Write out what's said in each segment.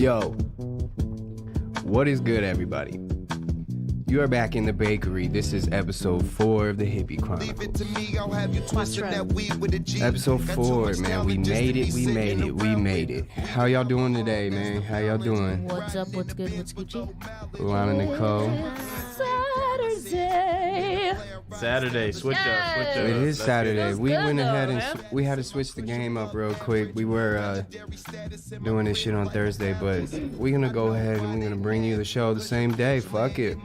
Yo, what is good, everybody? You are back in the bakery. This is episode 4 of the Hippy Chronicles. Episode 4, man. We made it. How y'all doing today, man? How y'all doing? What's up? What's good? What's Gucci? Lana Nicole. Saturday, switch up. It is Saturday. We went ahead and man. we had to switch the game up real quick. We were doing this shit on Thursday, but we're gonna go ahead and we're gonna bring you the show the same day. Fuck it.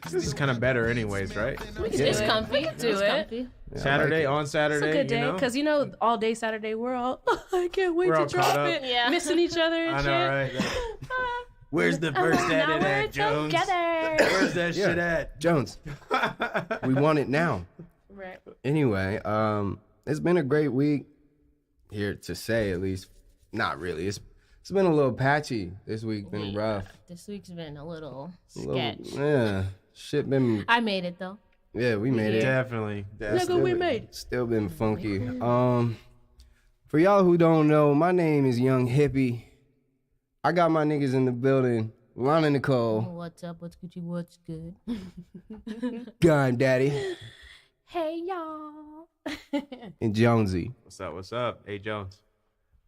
This is kind of better anyways, right? It's comfy. It's comfy. Yeah, Saturday on It's Saturday, a good day, because all day Saturday we're all, I can't wait We're to all drop caught it. up. Yeah. Missing each other and I shit. know, right? Where's the first Now edit we're at, Jones? together. Where's that shit at? Jones. We want it now. Right. Anyway, it's been a great week here to say, at least. Not really. It's been a little patchy this week. Been rough. This week's been a little A little- sketch. yeah, shit been. I made it though. Yeah, we made it. Definitely. Nigga, we made it. Still been funky. For y'all who don't know, my name is Young Hippy. I got my niggas in the building. Lana Nicole, What's up? What's Gucci? What's good? Gun Daddy, Hey, y'all. and Jonesy. What's up? Hey, Jones.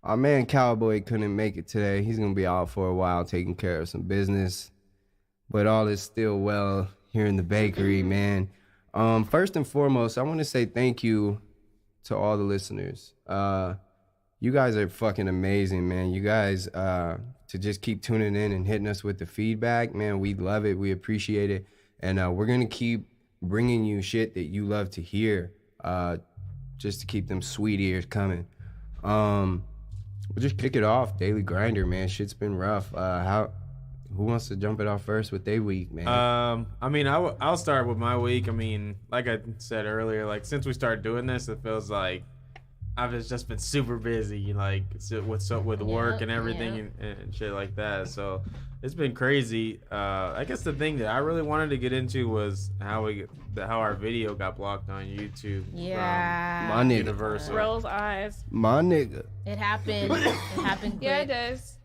Our man Cowboy couldn't make it today. He's gonna be out for a while taking care of some business. But all is still well here in the bakery, man. First and foremost, I want to say thank you to all the listeners. You guys are fucking amazing, man. You guys, to just keep tuning in and hitting us with the feedback, man, we love it. We appreciate it. And we're going to keep bringing you shit that you love to hear, just to keep them sweet ears coming. We'll just kick it off. Daily grinder, man. Shit's been rough. Who wants to jump it off first with their week, man? I mean, I'll start with my week. I mean, like I said earlier, like since we started doing this, it feels like I've just been super busy, like with work and everything and shit like that. So it's been crazy. I guess the thing that I really wanted to get into was how our video got blocked on YouTube. Yeah. My nigga. Universal. Rose eyes. My nigga. It happened. It happened quick. Yeah, it does.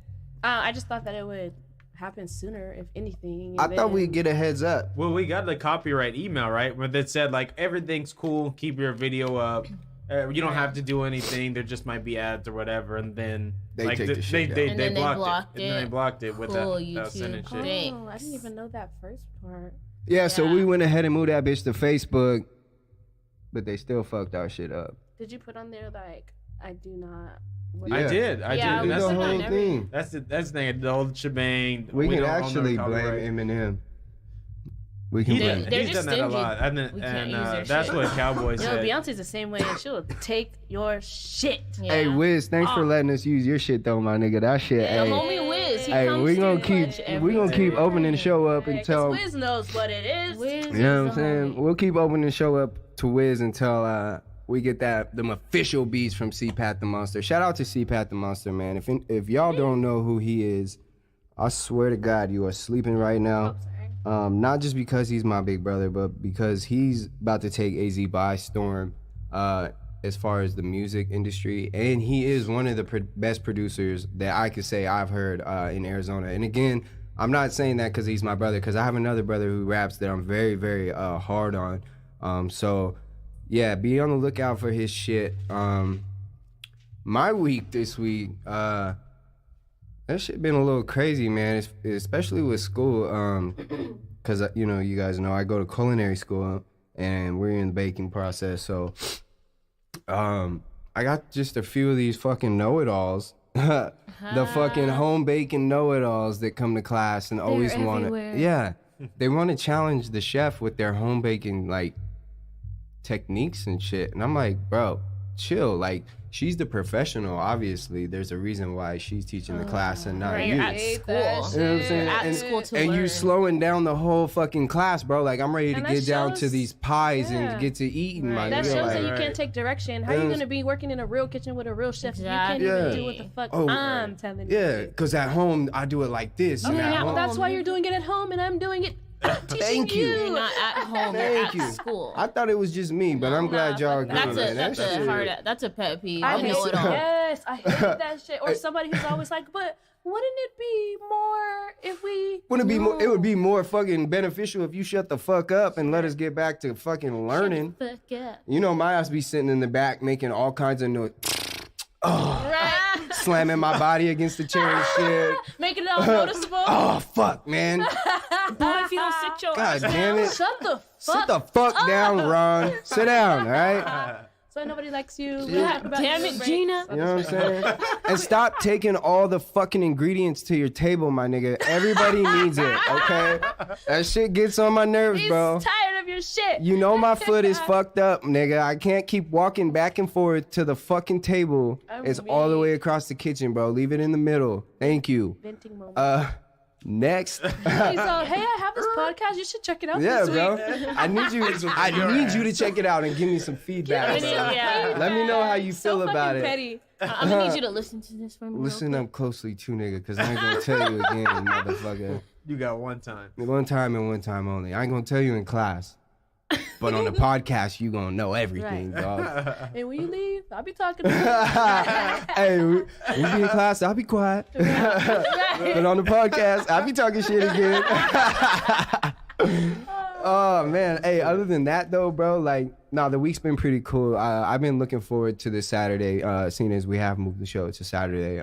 I just thought that it would happen sooner, if anything. I thought we'd get a heads up. Well, we got the copyright email, right? Where that said, like, everything's cool. Keep your video up. You don't have to do anything. There just might be ads or whatever. And then They like take the shit down. they And then they blocked blocked it. And then they blocked it with Cool, that YouTube. sending shit. Thanks. Oh, I didn't even know that first part. Yeah, so Yeah. we went ahead and moved that bitch to Facebook, but they still fucked our shit up. Did you put on there, like, I do not... Yeah. I did. Yeah, did. we The That's put the on whole thing. thing. That's the thing. The whole shebang. We can don't own actually the blame copyright. Eminem. We can He's blame done, him. They're he's just done that a stingy. lot. And, We can't use their that's shit. what Cowboy Yo, said. Beyonce's the same way, and she'll take your shit. Yeah. Hey, Wiz, thanks for letting us use your shit though, my nigga. That shit, The hey. homie Wiz. He Hey, comes we to gonna pretty keep much we gonna everything. keep opening the show up Because until Wiz knows what it is. Wiz you know is what I'm the saying. homie. We'll keep opening the show up to Wiz until we get them official beats from CPAT the Monster. Shout out to CPAT the Monster, man. If y'all don't know who he is, I swear to God, you are sleeping right now. Not just because he's my big brother, but because he's about to take AZ by storm as far as the music industry. And he is one of the best producers that I could say I've heard in Arizona. And again, I'm not saying that because he's my brother, because I have another brother who raps that I'm very, very hard on. So, yeah, be on the lookout for his shit. My week this week, that shit been a little crazy, man, especially with school, because, you guys know I go to culinary school, and we're in the baking process, so I got just a few of these fucking know-it-alls, the fucking home baking know-it-alls that come to class and always want to, everywhere. yeah, they want to challenge the chef with their home baking, like, techniques and shit, and I'm like, bro, chill, like, she's the professional, obviously. There's a reason why she's teaching the class and not Right, you. you're at school. You know what I'm saying? At And, school to and you're learn. slowing down the whole fucking class, bro. Like, I'm ready to And that get down to shows- these pies yeah. and get to eating, my That nigga. shows Like, that you Right. can't take direction. How you Yes. gonna be working in a real kitchen with a real chef? Exactly. You can't Yeah. even do what the fuck Oh, I'm telling you. yeah, because at home, I do it like this. Okay, and at now home, that's why you're doing it at home, and I'm doing it. teaching Thank you. You're not at home. You're Thank at you. school. I thought it was just me, but I'm glad y'all agree, That's man. a That shit- that's a pet peeve. I I hate know it all. Yes, I hate that shit. Or somebody who's always like, but wouldn't it be more if we? Wouldn't it be more? It would be more fucking beneficial if you shut the fuck up and let us get back to fucking learning. Fuck yeah. You know, my ass be sitting in the back making all kinds of noise. Right. Slamming my body against the chair and shit. Making it all noticeable. Oh, fuck, man. Boy, if you don't sit your God ass damn it. Shut the Sit fuck. the fuck down, Ron. Sit down, all right? So nobody likes you. God damn it, Gina. You know what I'm saying? And stop taking all the fucking ingredients to your table, my nigga. Everybody needs it, okay? That shit gets on my nerves, He's bro. tired of your shit. You know my foot is fucked up, nigga. I can't keep walking back and forth to the fucking table. It's all the way across the kitchen, bro. Leave it in the middle. Thank you. Venting moment. Next. He's hey, I have this podcast. You should check it out Yeah, this bro. week. I need you to check it out and give me some feedback, bro. Yeah. Let me know how you feel so about fucking it. petty. I'm gonna need you to listen to this for me. Listen up closely too, nigga, because I ain't gonna tell you again, motherfucker. You got one time. One time and one time only. I ain't gonna tell you in class. But on the podcast, you gonna know everything, dog. And when you leave, I'll be talking to you. Hey, we be in class, I'll be quiet. But on the podcast, I'll be talking shit again. Oh, man. Hey, other than that, though, bro, like, the week's been pretty cool. I've been looking forward to this Saturday, seeing as we have moved the show to Saturday.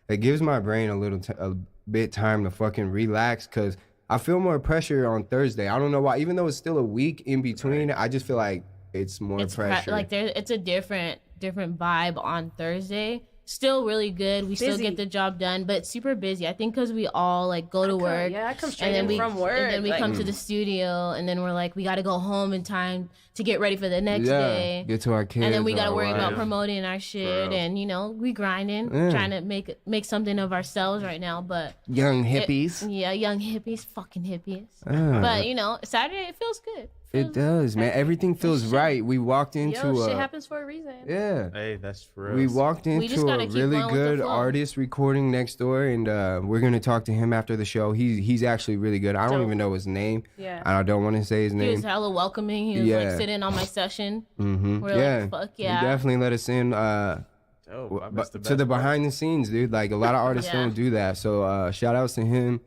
It gives my brain a bit time to fucking relax, because I feel more pressure on Thursday. I don't know why. Even though it's still a week in between, I just feel like it's more pressure. It's a different vibe on Thursday. Still really good. We still get the job done, but super busy. I think because we all like go to work. Yeah, I come straight in from work. And then we come to the studio, and then we're like, we got to go home in time to get ready for the next day. Get to our kids. And then we got to worry all about right. promoting our shit, and we grinding, trying to make something of ourselves right now. But Young hippies. young hippies, fucking hippies. But Saturday it feels good. It does, man. Everything feels right. We walked into shit happens for a reason. Yeah. Hey, that's for us. We walked just into gotta a keep really going with the good flow. artist recording next door, and we're gonna talk to him after the show. He's actually really good. I don't even know his name. Yeah. I don't want to say his He name. was hella welcoming. He was like sitting on my session. Mm-hmm. We're like, fuck yeah. He definitely let us in. Dope. I missed the To best the part. behind the scenes, dude. Like a lot of artists Yeah. don't do that. So shout outs to him.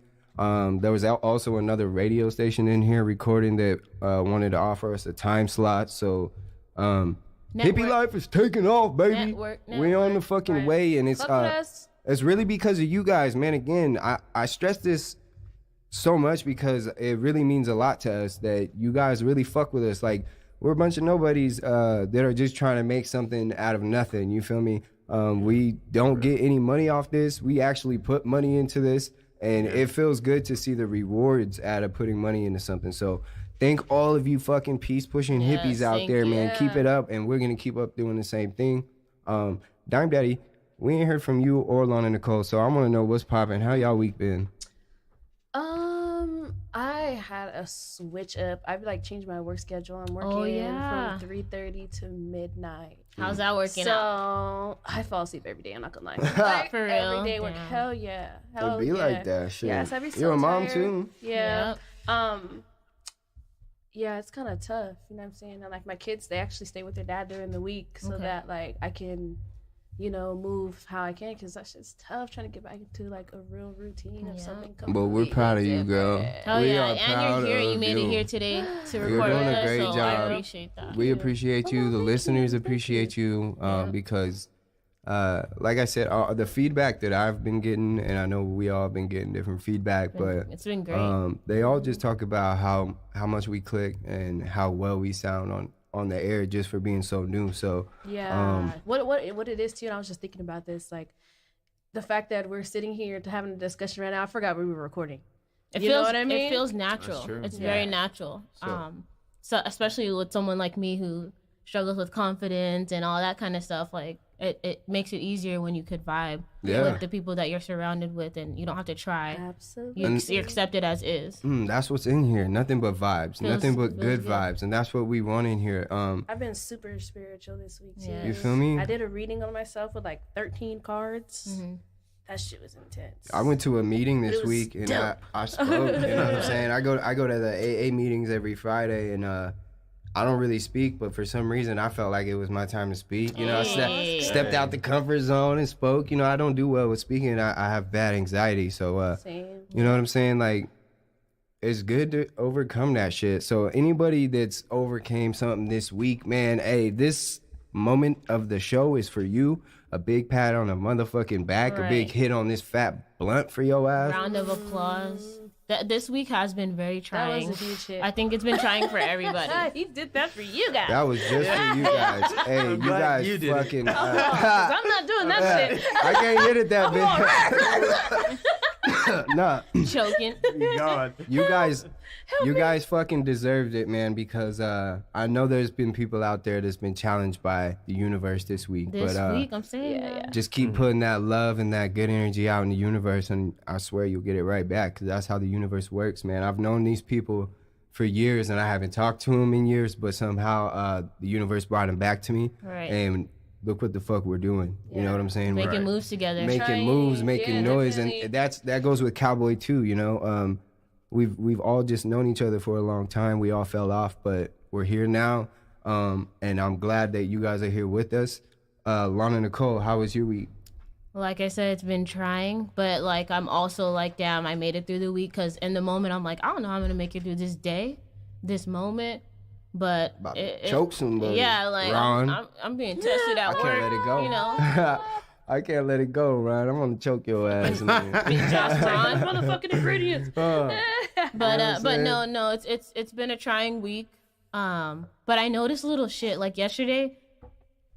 There was also another radio station in here recording that wanted to offer us a time slot. So hippie life is taking off, baby. We on the fucking way, and it's really because of you guys, man. Again, I stress this so much because it really means a lot to us that you guys really fuck with us. Like, we're a bunch of nobodies that are just trying to make something out of nothing. You feel me? We don't get any money off this. We actually put money into this, and it feels good to see the rewards out of putting money into something. So thank all of you fucking peace pushing hippies out there, man. Keep it up, and we're gonna keep up doing the same thing. Dime Daddy, we ain't heard from you or Lana Nicole, so I want to know what's popping. How y'all week been? I had a switch up. I've changed my work schedule. I'm working from 3:30 to midnight. How's that working out? So I fall asleep every day. I'm not gonna lie. For real? Every day work. Hell yeah. It be like that shit. Yes, I be so You're a mom tired. too? Yeah. Yeah, it's kind of tough. You know what I'm saying? And my kids, they actually stay with their dad during the week so that I can, move how I can, because that's just tough trying to get back into a real routine of something. But we're proud of you, girl. Hell we yeah, are proud and you're here. of You made it here today to You're record doing with a us, great so I job. appreciate that. We appreciate you. The listeners appreciate you because, like I said, the feedback that I've been getting, and I know we all been getting different feedback, but it's been great. they all just talk about how much we click and how well we sound on the air just for being so new. So what it is too, and I was just thinking about this, the fact that we're sitting here to having a discussion right now. I forgot we were recording. It You feels, know what I mean? It feels natural. That's true. It's very natural. So especially with someone like me who struggles with confidence and all that kind of stuff, it makes it easier when you could vibe with the people that you're surrounded with, and you don't have to try. Absolutely. You're accepted as is. That's what's in here. Nothing but vibes. Nothing but good vibes, and that's what we want in here. I've been super spiritual this week too. Yeah. You feel me? I did a reading on myself with 13 cards. That shit was intense. I went to a meeting this was week, and I dope. spoke. You know what I'm saying? I go to the AA meetings every Friday, and I I don't really speak, but for some reason I felt like it was my time to speak. You know, I stepped out the comfort zone and spoke. You know, I don't do well with speaking. I have bad anxiety. So, you know what I'm saying? Like, it's good to overcome that shit. So anybody that's overcame something this week, man, hey, this moment of the show is for you. A big pat on the motherfucking back, a big hit on this fat blunt for your ass. Round of applause. This week has been very trying. That was a huge hit. I think it's been trying for everybody. He did that for you guys. That was just for you guys. Hey, you guys you did fucking. Cause I'm not doing that shit. I can't hit it that big. Nah, Choking. God. you guys fucking deserved it, man, because I know there's been people out there that's been challenged by the universe this week. This but week, I'm saying. Yeah. just keep putting that love and that good energy out in the universe, and I swear you'll get it right back, because that's how the universe works, man. I've known these people for years, and I haven't talked to them in years, but somehow the universe brought them back to me. Right. And look what the fuck we're doing. You know what I'm saying? Making moves together. Making moves, making noise, and that goes with Cowboy too. You know, we've all just known each other for a long time. We all fell off, but we're here now, and I'm glad that you guys are here with us. Lana Nicole, how was your week? Like I said, it's been trying, but like I'm also like, damn, I made it through the week, because in the moment I'm like, I don't know how I'm gonna make it through this day, this moment, but choke somebody. Yeah, like I'm being tested at work. I can't let it go. You know, I can't let it go, Ron. I'm gonna choke your ass. Josh Ron, motherfucking ingredients. But no, it's been a trying week. But I noticed little shit. Like yesterday,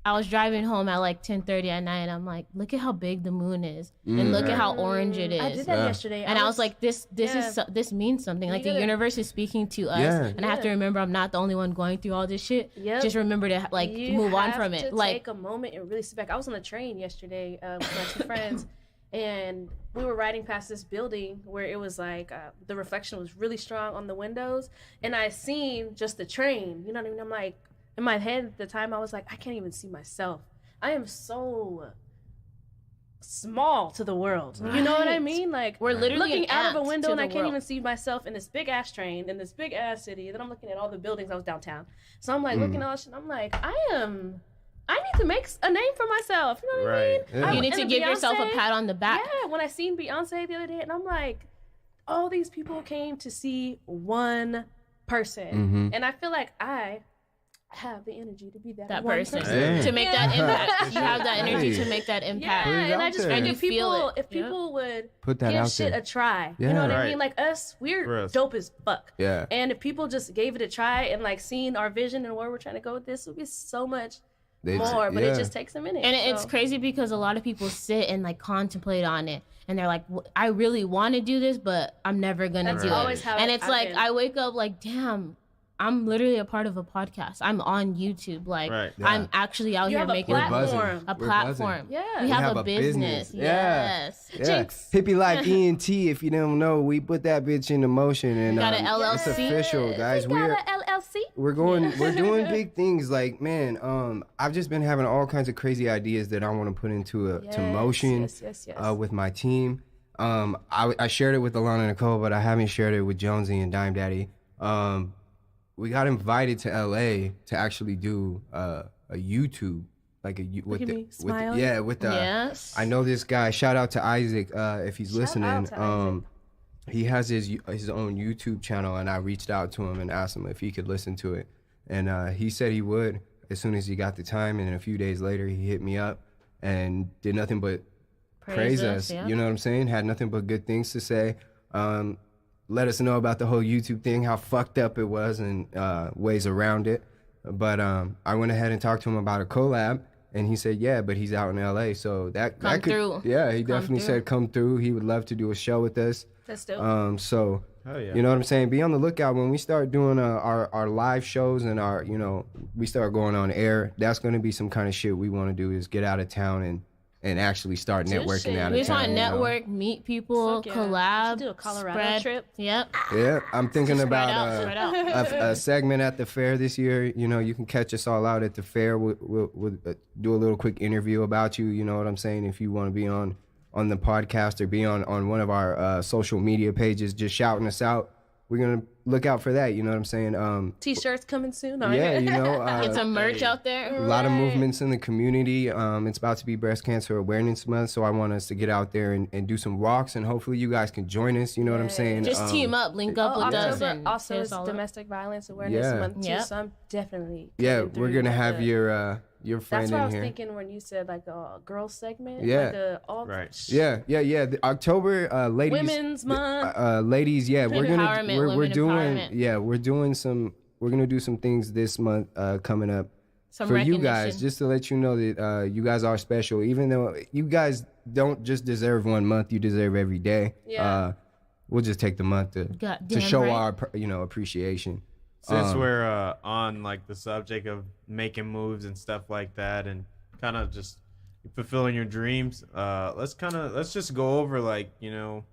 I was driving home at like 10:30 at night, and I'm like, look at how big the moon is, and look at how orange it is. I did that yesterday. And I was like, this means something. Like the universe is speaking to us, and I have to remember I'm not the only one going through all this shit. Yep. Just remember to like move on from it. Like take a moment and really sit back. I was on the train yesterday with my two friends, and we were riding past this building where it was like the reflection was really strong on the windows, and I seen just the train. You know what I mean? I'm like, in my head at the time, I was like, I can't even see myself. I am so small to the world. Right. You know what I mean? Like, we're literally looking out of a window, and I can't even see myself in this big ass train in this big ass city. And then I'm looking at all the buildings. I was downtown, so I'm like looking at all this shit. I'm like, I need to make a name for myself. You know what I mean? Yeah. You need to give yourself a pat on the back. Yeah. When I seen Beyonce the other day, and I'm like, all these people came to see one person, and I feel like I have the energy to be that one person. To make that impact. You have that energy to make that impact. Yeah, and I just and think if people would put that give out shit there. a try, you know what I mean? Like us, we're dope as fuck. Yeah. And if people just gave it a try and like seen our vision and where we're trying to go with this, it would be so much more. But it just takes a minute. And it's crazy because a lot of people sit and like contemplate on it, and they're like, I really want to do this, but I'm never gonna do it. And it's like I wake up like, damn, I'm literally a part of a podcast. I'm on YouTube. Like, I'm actually out here making a platform. Yeah. We have a business. Yes. Yeah. Hippy Life ENT, if you don't know, we put that bitch into motion. And got an LLC. It's official, guys. We're LLC. We're doing big things. Like, man, I've just been having all kinds of crazy ideas that I want to put into to motion with my team. I shared it with Alana Nicole, but I haven't shared it with Jonesy and Dime Daddy. We got invited to LA to actually do a YouTube, like yes. I know this guy. Shout out to Isaac if he's listening. He has his own YouTube channel, and I reached out to him and asked him if he could listen to it, and he said he would as soon as he got the time. And a few days later, he hit me up and did nothing but praise us. Yeah. You know what I'm saying? Had nothing but good things to say. Let us know about the whole YouTube thing, how fucked up it was, and ways around it. But I went ahead and talked to him about a collab, and he said, yeah, but he's out in LA, so that could through. Yeah, he definitely said come through. He would love to do a show with us. That's dope. So you know what I'm saying? Be on the lookout when we start doing our live shows and we start going on air. That's going to be some kind of shit we want to do, is get out of town and actually start networking out of town. We just want to network, meet people, collab, do a Colorado trip. Yep. Yeah, I'm thinking about a segment at the fair this year. You know, you can catch us all out at the fair. We'll do a little quick interview about you. You know what I'm saying? If you want to be on the podcast or be on one of our social media pages, just shouting us out. we're gonna look out for that. You know what I'm saying? T-shirts coming soon. Yeah, you know, Get some merch out there. a lot of movements in the community. It's about to be Breast Cancer Awareness Month, so I want us to get out there and do some walks, and hopefully you guys can join us. You know what I'm saying? Just team up, link up with us. And also, it's Domestic Violence Awareness Month too. So I'm definitely we're gonna have your friend That's what in here. I was thinking when you said like a girls segment. Yeah. Right. Yeah. The October ladies Women's Month. Ladies, we're doing some. We're gonna do some things this month coming up for you guys, just to let you know that you guys are special. Even though you guys don't just deserve 1 month, you deserve every day. Yeah. We'll just take the month to show our appreciation. Since we're on like the subject of making moves and stuff like that, and kind of just fulfilling your dreams, let's just go over like, you know,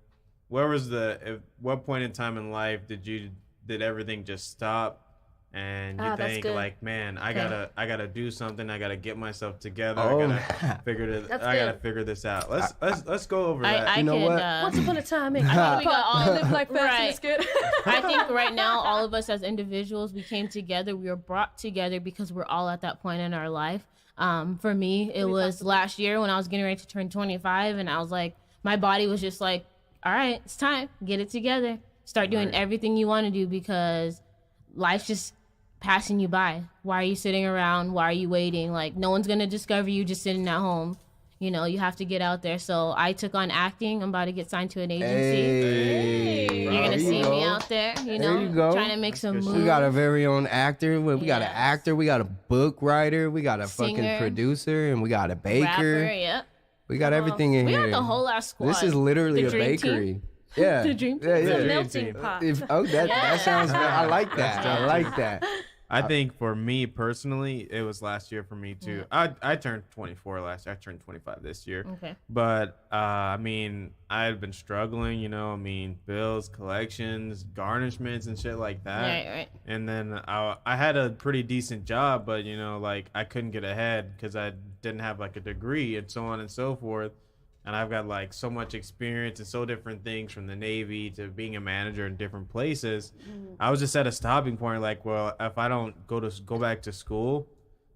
at what point in time in life did everything just stop, and you think like, man, I gotta do something, I gotta get myself together, I gotta figure this out. Let's go over that. You know what? Once upon a time, I think we got all live like fast and it's good. I think right now, all of us as individuals, we came together. We were brought together because we're all at that point in our life. For me, it was last year when I was getting ready to turn 25, and I was like, my body was just like, all right, it's time. Get it together. Start doing everything you want to do, because life's just passing you by. Why are you sitting around? Why are you waiting? Like, no one's going to discover you just sitting at home. You know, you have to get out there. So I took on acting. I'm about to get signed to an agency. You're going to see me out there, you know, trying to make some moves. We got a very own actor. We got an actor. We got a book writer. We got a fucking producer. And we got a baker. Rapper, We got everything in here. We got the whole ass squad. This is literally a bakery. Team. Yeah. The dream team. Yeah. It's a melting pot. That sounds good. I like that. I like that. I think for me personally, it was last year for me too. I turned 24 last year. I turned 25 this year. Okay. But I mean, I had been struggling, you know. I mean, bills, collections, garnishments, and shit like that. Right. And then I had a pretty decent job, but you know, like I couldn't get ahead because I didn't have like a degree and so on and so forth. And I've got like so much experience and so different things, from the Navy to being a manager in different places. I was just at a stopping point. Like, well, if I don't go back to school,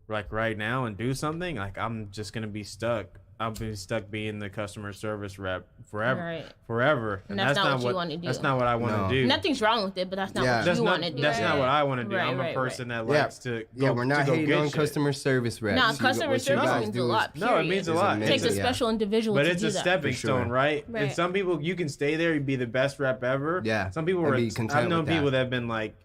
like right now, and do something, like I'm just gonna be stuck. I'll be stuck being the customer service rep forever. And that's not what you want to do. That's not what I want to do. Nothing's wrong with it, but that's not what you want to do. That's not what I want to do. I'm a person that likes to go. We're not hating on customer service reps. No, customer service means a lot. No, it means a lot. It takes a special individual to do that. But it's a stepping stone, right? And some people, you can stay there, you'd be the best rep ever. Yeah. Some people I've known people that have been like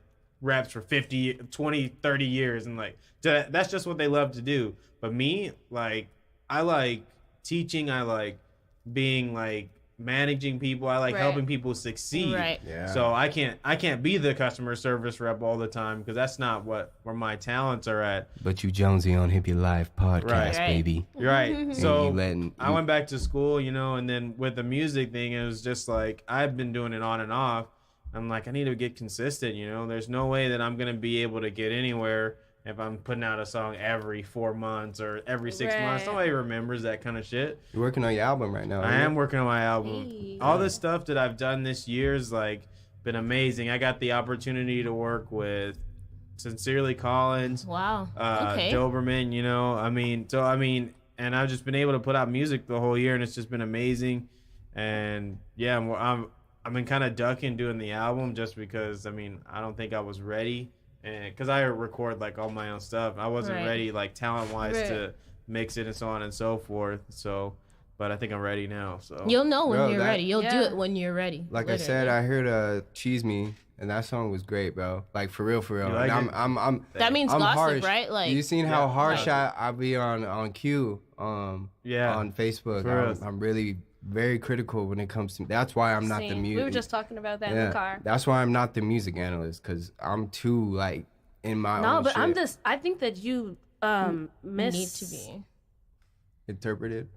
reps for 50, 20, 30 years, and like that's just what they love to do. But me, like, I like teaching, I like being like managing people, I like helping people succeed. Right. Yeah. So I can't be the customer service rep all the time, because that's not where my talents are at. But you Jonesy on Hippy Live podcast, baby. You're right. So I went back to school, you know, and then with the music thing, it was just like I've been doing it on and off. I'm like, I need to get consistent, you know. There's no way that I'm gonna be able to get anywhere if I'm putting out a song every 4 months or every 6 months. Nobody remembers that kind of shit. You're working on your album right now. I am working on my album. All the stuff that I've done this year is like been amazing. I got the opportunity to work with Sincerely Collins. Wow. Doberman, you know. I mean, and I've just been able to put out music the whole year, and it's just been amazing. And yeah, I've been kind of ducking doing the album just because, I mean, I don't think I was ready. And because I record like all my own stuff, I wasn't ready like talent wise to mix it and so on and so forth. So, but I think I'm ready now. So you'll know when you're ready. You'll do it when you're ready. Like I said, I heard Cheese Me, and that song was great, bro. Like for real. Like I'm that means I'm gossip, harsh. Right? Like, you seen how harsh I be on Q on Facebook. I'm really very critical when it comes to. That's why I'm not the music. We were just talking about that in the car. That's why I'm not the music analyst, because I'm too like in my own but shit. I think that you need to be interpreted.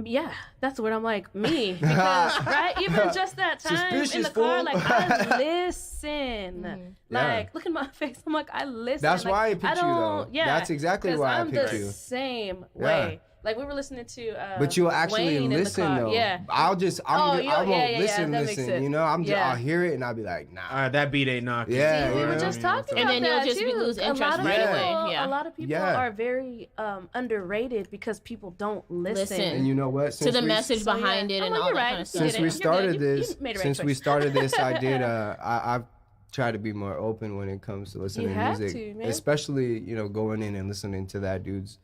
Yeah, that's what I'm like, me. Because, even just that time in the car, like, I listen. Like, look at my face. I'm like, I listen. That's like, why I picked you, though. Yeah. That's exactly why I picked you. I'm the same way. Like we were listening to. But you'll actually Wayne listen though. Yeah. I won't listen. That makes sense. You know, Yeah. I'll hear it and I'll be like, nah. That beat ain't knocking. Yeah, See, we you were know? just talking And about then that you'll just too. lose interest a lot of right people, away. Yeah. A lot of people are very underrated because people don't listen. And you know what? To the message behind it and all you're that right. kind of stuff. Since we started this, you made the right choice. I did. I've tried to be more open when it comes to listening You to have music, to, man. especially going in and listening to that dude's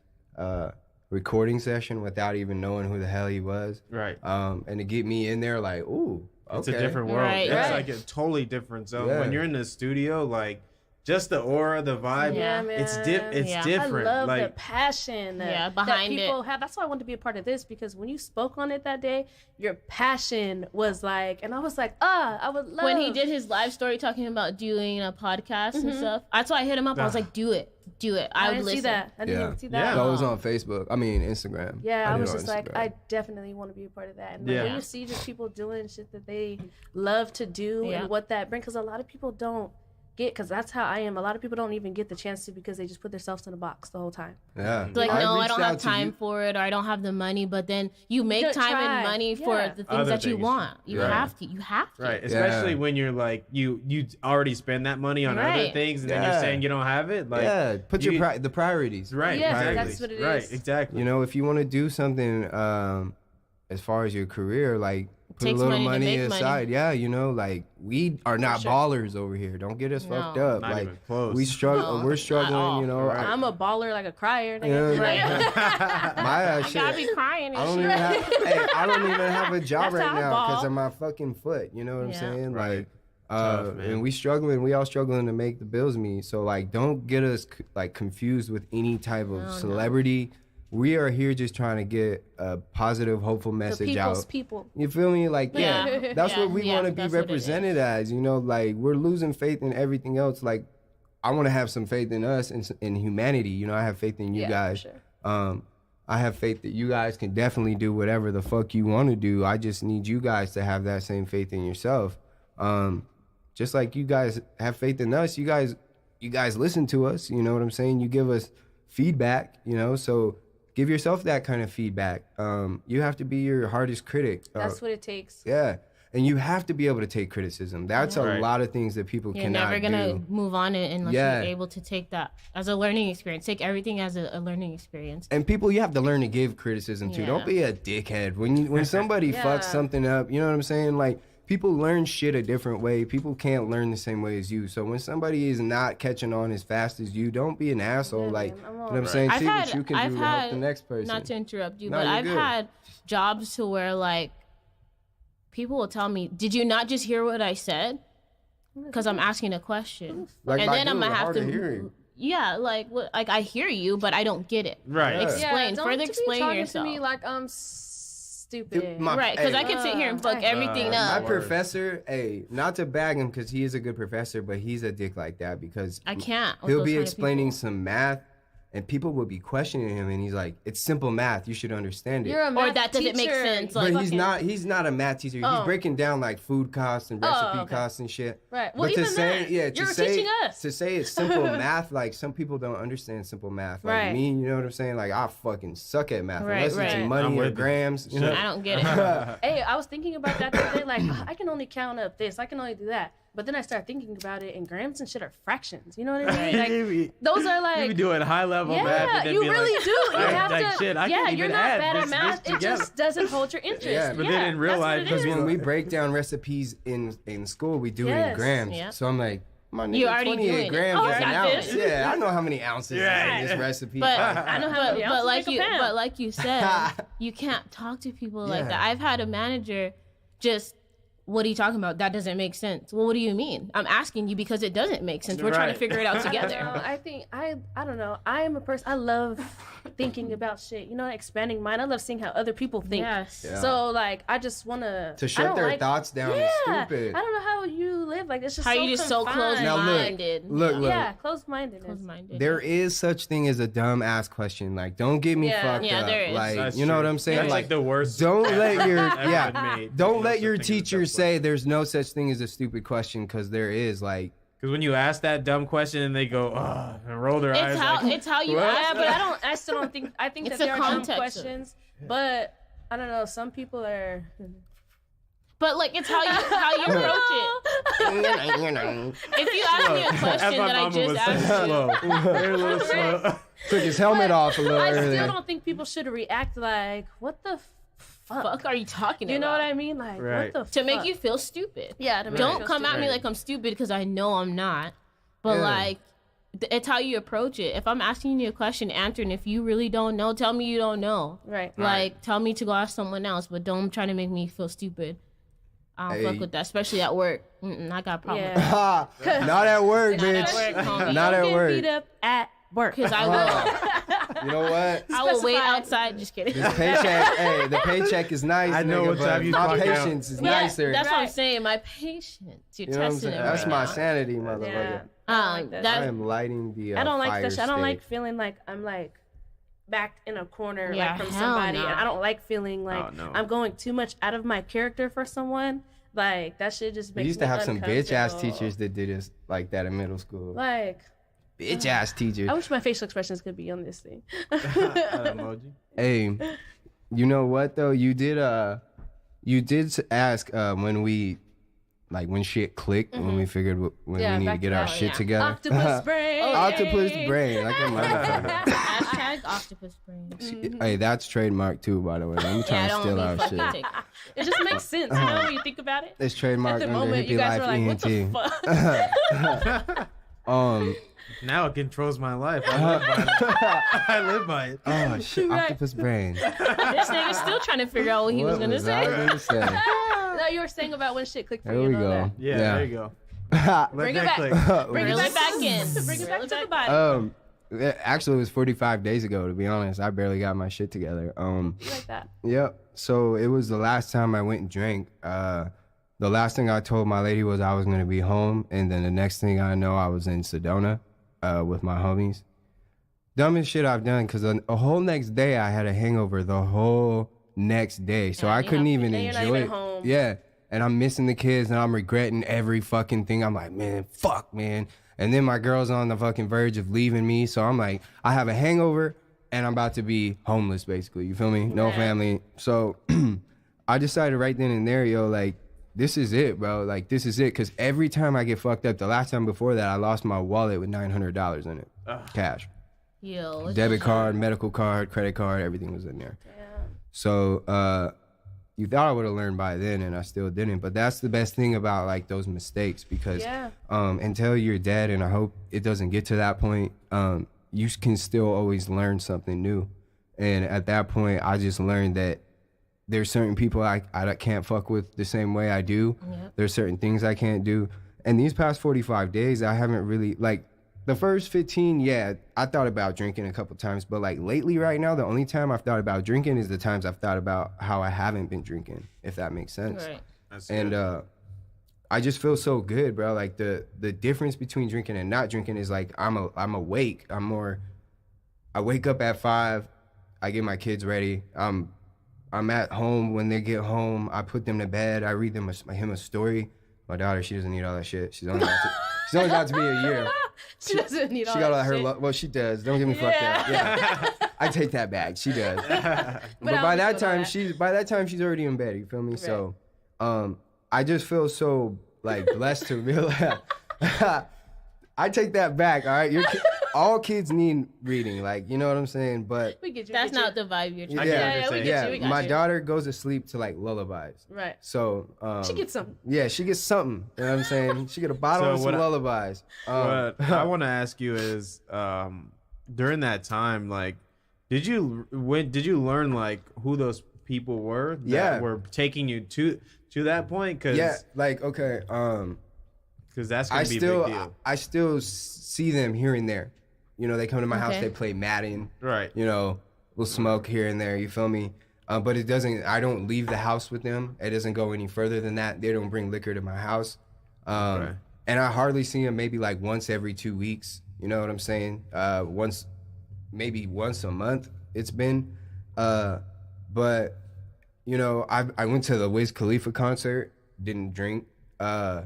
recording session without even knowing who the hell he was. Right. And to get me in there, like, ooh, okay. It's a different world. Right. It's Right. like a totally different zone. Yeah. When you're in the studio, like just the aura, the vibe, Yeah, man. it's Yeah. different. I love the like passion that behind people have. That's why I wanted to be a part of this, because when you spoke on it that day, your passion was like, and I was like, I would love. When he did his live story talking about doing a podcast and stuff, that's why I hit him up. I was like, do it. I would didn't listen. see that. I didn't even see that. Yeah. That was on Facebook. I mean, Instagram. Yeah, I did was it on just like, Instagram. I definitely want to be a part of that. And Yeah. when you see just people doing shit that they love to do Yeah. and what that brings, because a lot of people don't get, because that's how I am. A lot of people don't even get the chance to, because they just put themselves in a box the whole time. Yeah. Like, no, I reached don't out have to time you. for it, or I don't have the money. But then you make Don't time try. and money for Yeah. the things Other that you things. want. You Right. have to. You have to. right, especially when you're like you already spend that money on other Right. things, and then Yeah. you're saying you don't have it. Like, Yeah, put you- the priorities. right, Yes, exactly. that's what it right, is. exactly. You know, if you want to do something as far as your career, like put a takes little money to money make money. aside. Yeah, like we are not sure. ballers over here. Don't get us No. fucked up. Not like even close. we struggle. No, we're not struggling. all. You know, Right. I'm a baller like a crier. Yeah, Nigga. like- my I shit. gotta be crying I and don't shit. even have. Hey, I don't even have a job That's right how I now ball. because of my fucking foot. You know what I'm Yeah. saying? Right. Like, Tough, man. and we all struggling to make the bills meet. So like, don't get us like confused with any type of celebrity. We are here just trying to get a positive, hopeful The message people's out. people. You feel me? Like, yeah, Yeah. that's Yeah, what we yeah, want to be that's what it represented as. You know, like we're losing faith in everything else. Like, I want to have some faith in us and in humanity. You know, I have faith in you Yeah, guys. for sure. I have faith that you guys can definitely do whatever the fuck you want to do. I just need you guys to have that same faith in yourself. Just like you guys have faith in us, you guys listen to us. You know what I'm saying? You give us feedback. You know, so give yourself that kind of feedback. You have to be your hardest critic. That's what it takes. Yeah. And you have to be able to take criticism. That's a Right. lot of things that people You're cannot never gonna do. move on it unless Yeah. you're able to take that as a learning experience. Take everything as a learning experience. And people, you have to learn to give criticism too. Yeah. Don't be a dickhead when somebody Yeah. fucks something up. You know what I'm saying? Like people learn shit a different way. People can't learn the same way as you. So when somebody is not catching on as fast as you, don't be an asshole. Yeah, like man, you know what I'm saying? I've See had- what you can I've do to help had- the next person. Not to interrupt you, No, but you're I've good. had jobs to where like people will tell me, "Did you not just hear what I said?" Because I'm asking a question, Like, and my then I'm dude, gonna have hard to. of hearing. Yeah, like what? Like I hear you, but I don't get it. Right. Yeah. Explain. don't Further be explain talking yourself. to me like I'm stupid. My- Right, because hey. I can sit here and fuck Right. everything My up. professor, hey, not to bag him because he is a good professor, but he's a dick like that because I can't. with he'll those be kind of explaining people. some math and people will be questioning him and he's like, it's simple math, you should understand it. You're a math Or that doesn't make teacher. sense, But like- he's not a math teacher. He's Oh. breaking down like food costs and recipe okay. costs and shit. Right. Well, But to even say, that, yeah, to you're say, teaching us. to say it's simple math, like some people don't understand simple math. Like Right. me, you know what I'm saying? Like I fucking suck at math. Right, Unless it's in right. money I'm or with you. grams. You know? I don't get it. Hey, I was thinking about that the other day. Like, I can only count up this. I can only do that. But then I started thinking about it, and grams and shit are fractions. You know what I mean? Like, those are You be like. doing high level math. Yeah, And then you be really like, do. You like, have like, to. shit, I yeah, can't you're even not add bad at this math. It together. just doesn't hold your interest. Yeah, but then in real that's what life, it Because is. when we break down recipes in school, we do it in Yes. grams. Yeah. So I'm like, my nigga, You already 28 doing it. grams Oh, is I an got ounce. this. Yeah, I know how many ounces is Right. in this recipe. But I know how many but ounces like make a you pound. but like you said, you can't talk to people like Yeah. that. I've had a manager just, what are you talking about? That doesn't make sense. Well, what do you mean? I'm asking you because it doesn't make sense. We're trying to Right. figure it out No, together. I think I don't know. I am a person. I love thinking about shit. You know, expanding mind. I love seeing how other people think. Yes. Yeah. So like, I just wanna to shut their thoughts down is Yeah, stupid. I don't know how you live like this. Just How so you just so confined. Now, look, close-minded. look. Yeah, close-mindedness. Close-minded. There is such thing as a dumb ass question. Like, don't get me Yeah. fucked Yeah, up. there is. Like, That's you know true. what I'm saying? That's like the worst. don't let your ever yeah, been made. don't No let such your thing as a teacher dumb say there's no such thing as a stupid question because there is. Like, Because when you ask that dumb question and they go, and roll their eyes. It's how you what? ask. Yeah, but I still don't think. I think It's that the there are dumb context of it. questions, but I don't know. Some people are. But like, it's how you approach it. If you ask me a question that I just asked you, They're a little slow. Took his helmet off a little I earlier. still don't think people should react like, "What the fuck are you talking about? You know what I mean? Like, Right. what the To make fuck? you feel stupid. Yeah. To make Don't you feel come at stupid. me like I'm stupid because I know I'm not. But Yeah. like, it's how you approach it. If I'm asking you a question, answer, and if you really don't know, tell me you don't know. Right. Like, tell me to go ask someone else, but don't try to make me feel stupid. I don't Hey. fuck with that, especially at work. I got a problem. Yeah. Not at work, Not at bitch. work, homie. Not Don't at get work. beat up at work. Because I will. You know what? I will wait Specify. outside. Just kidding. This paycheck, hey, the paycheck is nice. I know nigga, what but time you my clock out. patience is Yeah, nicer. that's what I'm Right. saying. My patience. You're You know what I'm testing saying? it. That's right my now. sanity, Yeah. motherfucker. I don't like that. I am lighting the I don't like fire that shit. I don't stick. like feeling like I'm like backed in a corner Yeah, like from hell somebody. no. And I don't like feeling like Oh, no. I'm going too much out of my character for someone. Like that shit just makes We used to me have some bitch ass uncomfortable. teachers that did us like that in middle school. Like Bitch ass teachers. I wish my facial expressions could be on this thing. Emoji. Hey, you know what though? You did ask when we like when shit clicked when we figured when Yeah, we need to back get to our that, shit yeah. together. Octopus brain. Octopus brain, like a motherfucker. Hashtag octopus brain. Hey, that's trademark too, by the way. I'm Yeah, trying I to don't steal be our fucking shit. take it. It just makes sense, you know, when you think about it. It's At trademark the under moment, Hippy you guys Life were like, ENT. what the fuck? Now it controls my life. I live by it. I live by it. Oh shit, Right. octopus brain. This nigga's still trying to figure out what he was What gonna was say. I gonna say? No, you were saying about when shit clicked for There you. we and all go. Yeah, Yeah. there you go. Let Bring it that back. click. Bring it Reel back it back in. Bring it back Reel to the it body. Actually, it was 45 days ago. To be honest, I barely got my shit together. Like that. Yep. So it was the last time I went and drank. The last thing I told my lady was I was gonna be home, and then the next thing I know, I was in Sedona with my homies. Dumbest shit I've done, because a whole next day I had a hangover the whole next day, so Yeah, I you couldn't have- even and you're not enjoy even it. home. Yeah, and I'm missing the kids, and I'm regretting every fucking thing. I'm like, man, fuck, man. And then my girl's on the fucking verge of leaving me, so I'm like, I have a hangover, and I'm about to be homeless, basically. You feel me? No Yeah. family. So I decided right then and there, yo, like, this is it, bro. Like, this is it. Because every time I get fucked up, the last time before that, I lost my wallet with $900 in it. Cash. Yo, it's Debit just- card, medical card, credit card, everything was in there. Yeah. So you thought I would have learned by then, and I still didn't. But that's the best thing about, like, those mistakes. Because Yeah. until you're dead, and I hope it doesn't get to that point, you can still always learn something new. And at that point, I just learned that there's certain people I can't fuck with the same way I do. Yep. There's certain things I can't do. And these past 45 days, I haven't really, like, the first 15, yeah, I thought about drinking a couple times. But, like, lately right now, the only time I've thought about drinking is the times I've thought about how I haven't been drinking, if that makes sense. Right. That's And good. I just feel so good, bro. Like, the difference between drinking and not drinking is, like, I'm awake. I wake up at 5, I get my kids ready. I'm at home when they get home. I put them to bed. I read them him a story. My daughter, she doesn't need all that shit. She's only about to be a year. She doesn't need all She got all that her shit. well, she does. Don't get me fucked up. Yeah. I take that back. She does. But I by always that feel time, that. she's already in bed. You feel me? So, I just feel so like blessed to realize. I take that back. All right, all kids need reading. Like, you know what I'm saying? But We get you. That's we get not the vibe you're I trying get to what you're we saying. get you. We got my you. daughter goes to sleep to like lullabies. Right. So She gets some. yeah, she gets something. You know what I'm saying? She get a bottle So of some what I- lullabies. What I want to ask you is, during that time, like, did you learn like who those people were that Yeah. were taking you to that point? Cause, Yeah, like okay. 'cause that's gonna be a big deal, I still see them here and there. You know, they come to my house, Okay. they play Madden. right? You know, we'll smoke here and there. You feel me? But it doesn't. I don't leave the house with them. It doesn't go any further than that. They don't bring liquor to my house. Okay. And I hardly see them. Maybe like once every 2 weeks. You know what I'm saying? Maybe once a month. It's been. But you know, I went to the Wiz Khalifa concert. Didn't drink. Yeah,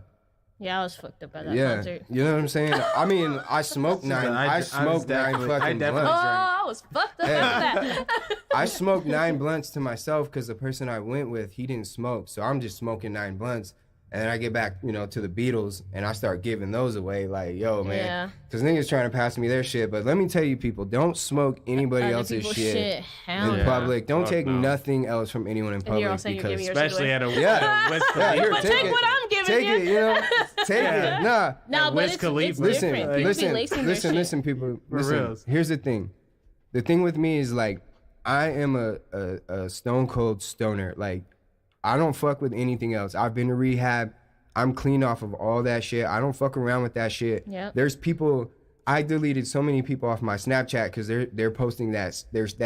Yeah, I was fucked up at that Yeah, concert. you know what I'm saying? I mean, I smoked nine. I smoked nine fucking blunts. I was fucked up after that. I smoked 9 blunts to myself because the person I went with, he didn't smoke. So I'm just smoking 9 blunts. And then I get back, you know, to the Beatles, and I start giving those away. Like, yo, man. Because niggas trying to pass me their shit. But let me tell you, people, don't smoke anybody else's shit in public. Don't take nothing else from anyone in public. Because especially at a Wiz Khalifa. But take what I'm giving take you. Take it, you know. Take it. Nah. No, but it's different. Listen, people. Listen. Here's the thing. The thing with me is, like, I am a stone cold stoner. Like, I don't fuck with anything else. I've been to rehab. I'm clean off of all that shit. I don't fuck around with that shit. Yep. There's people, I deleted so many people off my Snapchat because they're posting that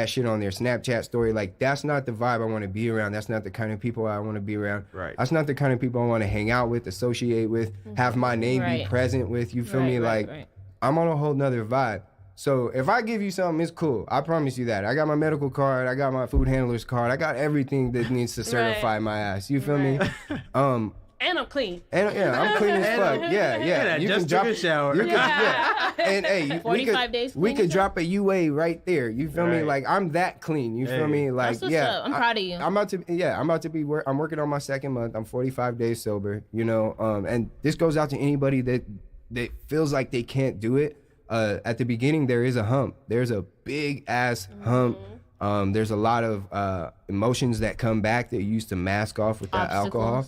shit on their Snapchat story. Like, that's not the vibe I want to be around. That's not the kind of people I want to be around. Right. That's not the kind of people I want to hang out with, associate with, have my name be present with. You feel me? Like, I'm on a whole nother vibe. So if I give you something, it's cool. I promise you that. I got my medical card. I got my food handler's card. I got everything that needs to certify my ass. You feel me? And I'm clean. And I'm clean as fuck. Yeah. You just took a shower. And hey, 45 days. We could drop a UA right there. You feel me? Like, I'm that clean. You feel me? Like, up. I'm proud of you. I'm about to be. I'm working on my 2nd month. I'm 45 days sober. You know, and this goes out to anybody that feels like they can't do it. At the beginning, there is a hump. There's a big ass hump. There's a lot of emotions that come back that you used to mask off with that alcohol.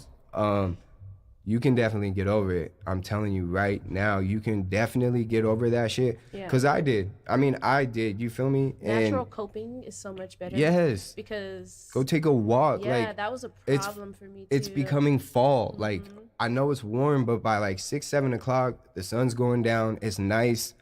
You can definitely get over it. I'm telling you right now, you can definitely get over that shit. Because I did. I mean, I did. You feel me? Natural coping is so much better. Yes. Because go take a walk. Yeah, like, that was a problem for me too. It's becoming fall. Like, I know it's warm, but by like 6, 7 o'clock, the sun's going down. It's nice.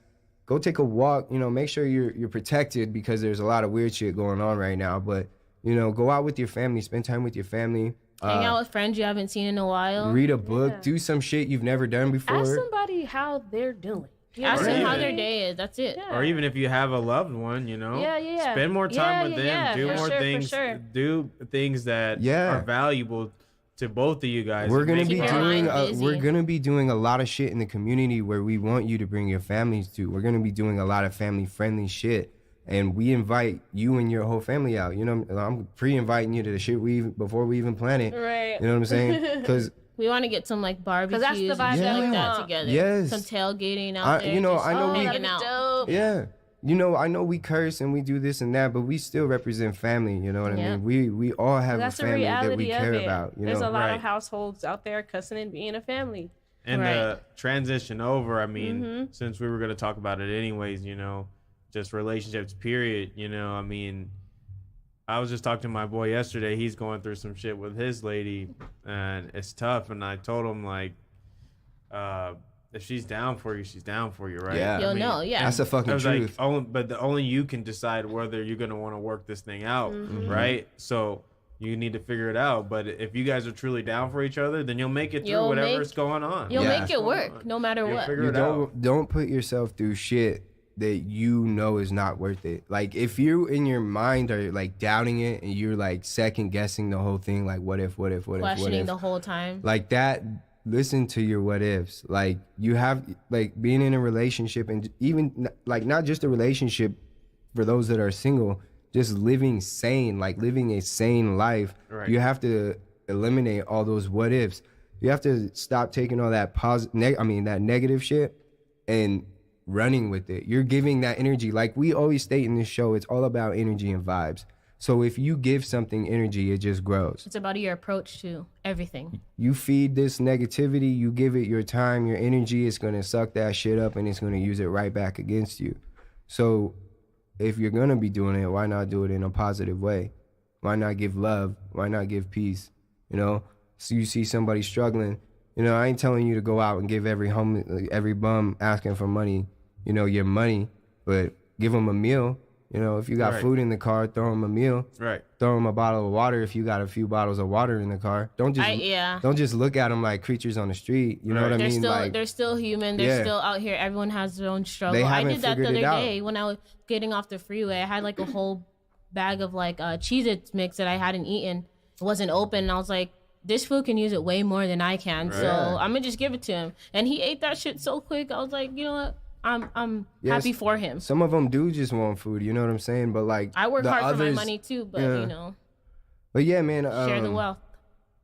Go take a walk, you know, make sure you're protected because there's a lot of weird shit going on right now. But, you know, go out with your family, spend time with your family. Hang out with friends you haven't seen in a while. Read a book, do some shit you've never done before. Ask somebody how they're doing. Ask them how their day is. That's it. Or even if you have a loved one, you know, spend more time with them, do more things, do things that are valuable to both of you guys. We're gonna be doing a lot of shit in the community where we want you to bring your families to. We're gonna be doing a lot of family friendly shit, and we invite you and your whole family out. You know, I'm pre-inviting you to the shit before we even plan it. Right. You know what I'm saying? Because we want to get some like barbecues that's the vibe like that together. Yes. Some tailgating out there. You know, I know hanging out. Dope. Yeah. You know, I know we curse and we do this and that, but we still represent family. You know what I mean? We all have a family that we care about. You There's know? a lot of households out there cussing and being a family. And the transition over, I mean, since we were going to talk about it anyways, you know, just relationships, period. You know, I mean, I was just talking to my boy yesterday. He's going through some shit with his lady, and it's tough. And I told him, like, if she's down for you, she's down for you, right? Yeah. You'll know, yeah. That's the fucking truth. Like, only you can decide whether you're going to want to work this thing out, right? So you need to figure it out. But if you guys are truly down for each other, then you'll make it through whatever's going on. You'll make it work no matter what. Figure it out. Don't put yourself through shit that you know is not worth it. Like, if you in your mind are like doubting it and you're like second guessing the whole thing, like what if, questioning the whole time, like that, listen to your what ifs. Like, you have, like, being in a relationship, and even like not just a relationship for those that are single, just living sane, like living a sane life. Right. You have to eliminate all those what ifs. You have to stop taking all that that negative shit and running with it. You're giving that energy. Like we always state in this show, it's all about energy and vibes. So if you give something energy, it just grows. It's about your approach to everything. You feed this negativity, you give it your time, your energy, it's going to suck that shit up and it's going to use it right back against you. So if you're going to be doing it, why not do it in a positive way? Why not give love? Why not give peace? You know, so you see somebody struggling, you know, I ain't telling you to go out and give every bum asking for money, you know, your money, but give them a meal. You know, if you got food in the car, throw them a meal. Right. Throw them a bottle of water if you got a few bottles of water in the car. Don't just look at them like creatures on the street. You know what I mean? They're still human. They're still out here. Everyone has their own struggle. I did that the other day when I was getting off the freeway. I had like a whole bag of like Cheez-Its mix that I hadn't eaten. It wasn't open. And I was like, this food can use it way more than I can. Right. So I'm gonna just give it to him. And he ate that shit so quick. I was like, you know what? I'm happy for him. Some of them do just want food. You know what I'm saying? But like, I work hard others, for my money too. But you know. But yeah, man. Share the wealth.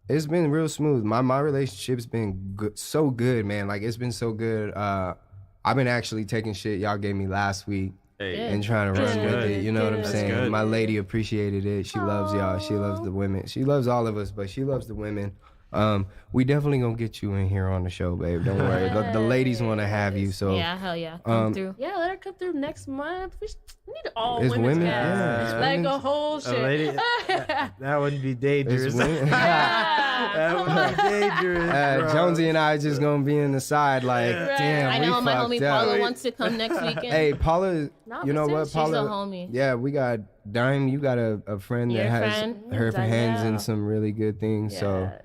It's been real smooth. My relationship's been good, so good, man. Like it's been so good. I've been actually taking shit y'all gave me last week and trying to run with it. You know what I'm saying? Good. My lady appreciated it. She loves y'all. She loves the women. She loves all of us, but she loves the women. We definitely gonna get you in here on the show, babe. Don't worry. The ladies want to have you. So yeah, hell yeah, come through. Yeah, let her come through next month. We need all It's women's women, guests. yeah. Like Women's- a whole shit. lady, that wouldn't be dangerous. It's women. That would be dangerous. Bro. Jonesy and I just gonna be in the side, like, damn, I we know my fucked homie up. Paula wants to come next weekend. Hey, Paula, No, you know but what, she's Paula? a homie. Yeah, we got Dime. You got a friend Your that has friend? her hands in Danielle. some really good things. Yeah,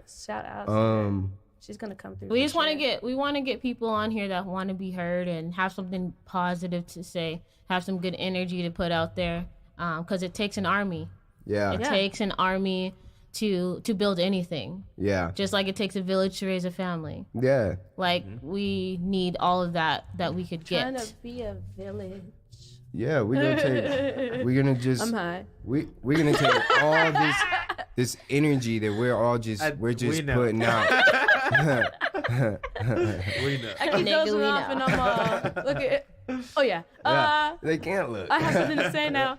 shout out. To So, her. She's gonna come through. We for just want to sure. get people on here that want to be heard and have something positive to say, have some good energy to put out there, because it takes an army. yeah, It takes an army to build anything, yeah, just like it takes a village to raise a family. yeah. Like we need all of that we could Trying get. to be a village. Yeah, we're gonna take. We're gonna just. I'm high. We're gonna take all this energy that we're all just We know. putting out. We know. I keep Nigga, dozing we off know. and I'm all look at. Oh yeah. Yeah, they can't look. I have something to say now.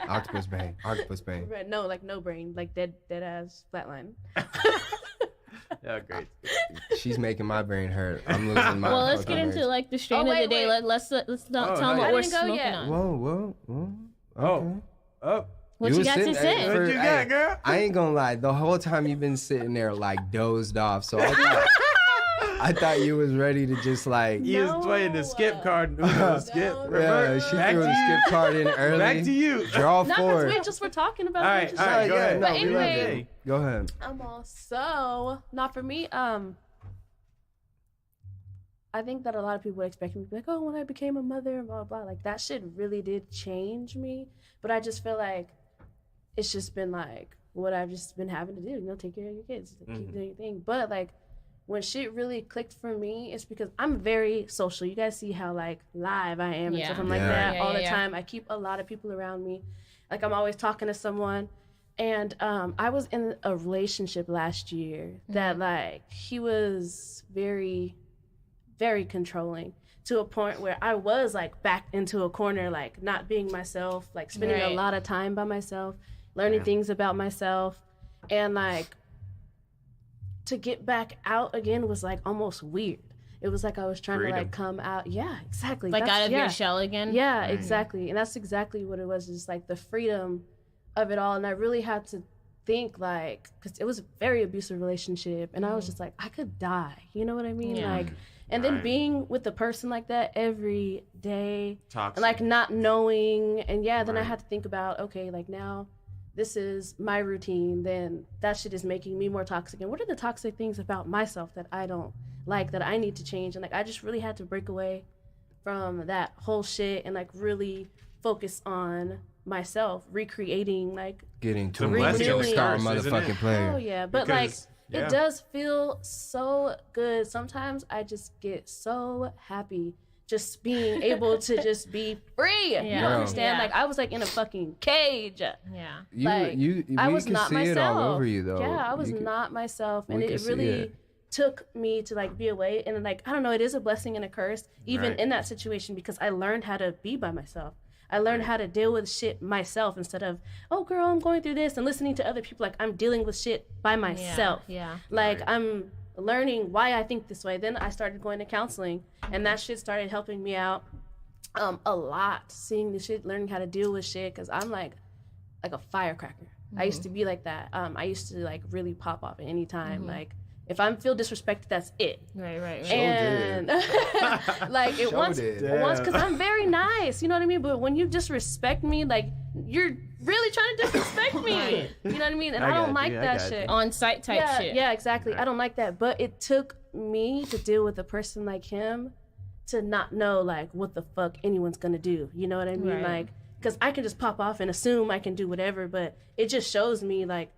Octopus bang. Octopus bang. Right, no, like no brain, like dead ass flatline. Yeah, great. She's making my brain hurt. I'm losing my. Well, let's get fucking into nerves. like the strain Oh, of the wait, day. wait. Let's not tell them nice. what I we're didn't go smoking yet. on. Whoa. Okay. Oh. What you was got to sitting- say? hey, What you got, girl? I ain't gonna lie. The whole time you've been sitting there like dozed off. So I thought you was ready to just like. You was playing the skip card. Skip. No. Revert. Yeah, she Back threw to the you. skip card in early. Back to you. Draw Not because forward. we just were talking about All it. right, Just all right, like- go ahead. But No, we love anyway, it. Go ahead. I'm all so not for me. I think that a lot of people would expect me to be like, oh, when I became a mother and blah blah blah. Like that shit really did change me. But I just feel like it's just been like what I've just been having to do. You know, take care of your kids, keep doing your thing. But like when shit really clicked for me, it's because I'm very social. You guys see how like live I am and Yeah. stuff. I'm like Yeah. that Yeah, all yeah, the yeah. time. I keep a lot of people around me. Like I'm always talking to someone. And I was in a relationship last year that like he was very, very controlling to a point where I was like backed into a corner, like not being myself, like spending a Right. lot of time by myself, learning things about myself. And like to get back out again was like almost weird. It was like I was trying to Freedom. like come out. Yeah, exactly. Like That's- out of yeah. your shell again. Yeah, exactly. And that's exactly what it was, just like the freedom of it all. And I really had to think like, because it was a very abusive relationship and I was just like, I could die. You know what I mean? Yeah. Like, and then Right. being with a person like that every day Toxic. and like not knowing. And yeah, then I Right. had to think about, okay, like now this is my routine. Then that shit is making me more toxic. And what are the toxic things about myself that I don't like, that I need to change? And like, I just really had to break away from that whole shit and like really focus on myself, recreating like Getting too The much blessing of a is star cursed, isn't motherfucking it? player. oh yeah, but Because- like it does feel so good. Sometimes I just get so happy just being able to just be free. You Yeah. understand? Yeah. Like I was like in a fucking cage. Yeah. Like, we I was can not see myself. it all over you though. Yeah, I was You can- not myself, and we can it see really it. took me to like be away. And like I don't know, it is a blessing and a curse, even Right. in that situation, because I learned how to be by myself. I learned how to deal with shit myself instead of, oh girl, I'm going through this, and listening to other people. Like I'm dealing with shit by myself. Yeah. Like Right. I'm learning why I think this way. Then I started going to counseling, and that shit started helping me out a lot. Seeing the shit, learning how to deal with shit, because I'm like a firecracker. I used to be like that. I used to like really pop off at any time. Like if I feel disrespected, that's it. Right. And like it Showed once it. because I'm very nice, you know what I mean? But when you disrespect me, like you're really trying to disrespect me. You know what I mean? And I I, got don't you, like I that got shit. On site type yeah, shit. Yeah, exactly. I don't like that. But it took me to deal with a person like him to not know like what the fuck anyone's gonna do. You know what I mean? Right. Like, because I can just pop off and assume I can do whatever, but it just shows me like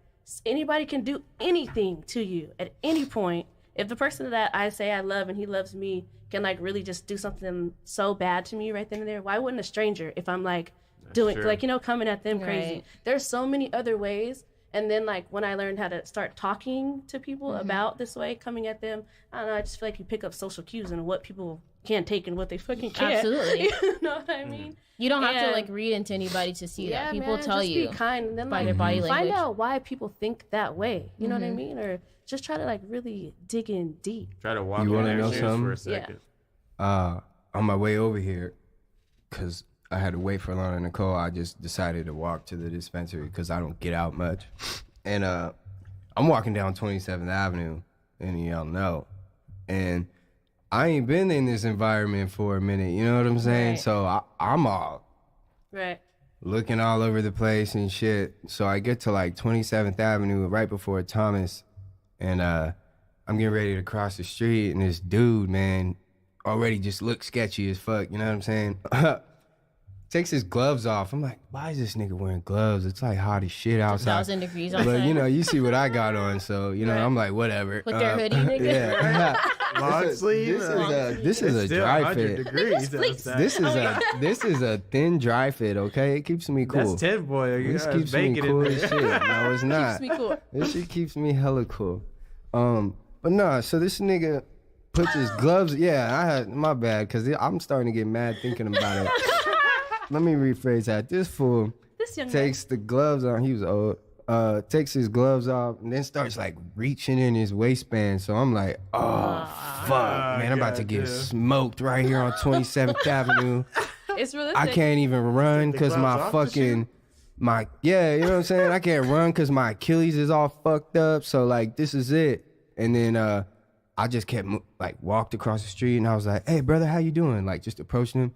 anybody can do anything to you at any point. If the person that I say I love and he loves me can like really just do something so bad to me right then and there, why wouldn't a stranger, if I'm like doing like, you know, coming at them crazy? Right. There's so many other ways. And then like when I learned how to start talking to people about this way, coming at them, I don't know, I just feel like you pick up social cues and what people can take and what they fucking can't. Absolutely. You know what I mean? You don't have to like read into anybody to see that. People man, tell just you be kind and then by like their body language. find out why people think that way. You know what I mean? Or just try to like really dig in deep. Try to walk You in wanna their know shoes something? for a second. On my way over here, because I had to wait for Lana and Nicole, I just decided to walk to the dispensary because I don't get out much. And I'm walking down 27th Avenue, and y'all know. And I ain't been in this environment for a minute, you know what I'm saying? Right. So I'm all Right. looking all over the place and shit. So I get to like 27th Avenue right before Thomas, and I'm getting ready to cross the street, and this dude, man, already just looks sketchy as fuck, you know what I'm saying? Takes his gloves off. I'm like, why is this nigga wearing gloves? It's like hot as shit outside. 1,000 degrees outside. But you know, you see what I got on, so you know, I'm like, whatever. With their hoodie, nigga. Yeah. Long sleeve. This is a Still dry 100 fit. degrees outside. This is a thin dry fit, okay? It keeps me cool. That's 10 boy. You This got keeps me bacon cool in as there. shit. No, it's not. Keeps me cool. This shit keeps me hella cool. But nah, so this nigga puts his gloves. Yeah, my bad, because I'm starting to get mad thinking about it. Let me rephrase that. This fool This young takes the gloves on. He was old. Takes his gloves off and then starts like reaching in his waistband. So I'm like, oh fuck, man, I'm about to get smoked right here on 27th Avenue. It's realistic. I can't even run because gloves my off the fucking you know what I'm saying? I can't run because my Achilles is all fucked up. So like, this is it. And then I just kept walked across the street and I was like, hey brother, how you doing? Like just approaching him.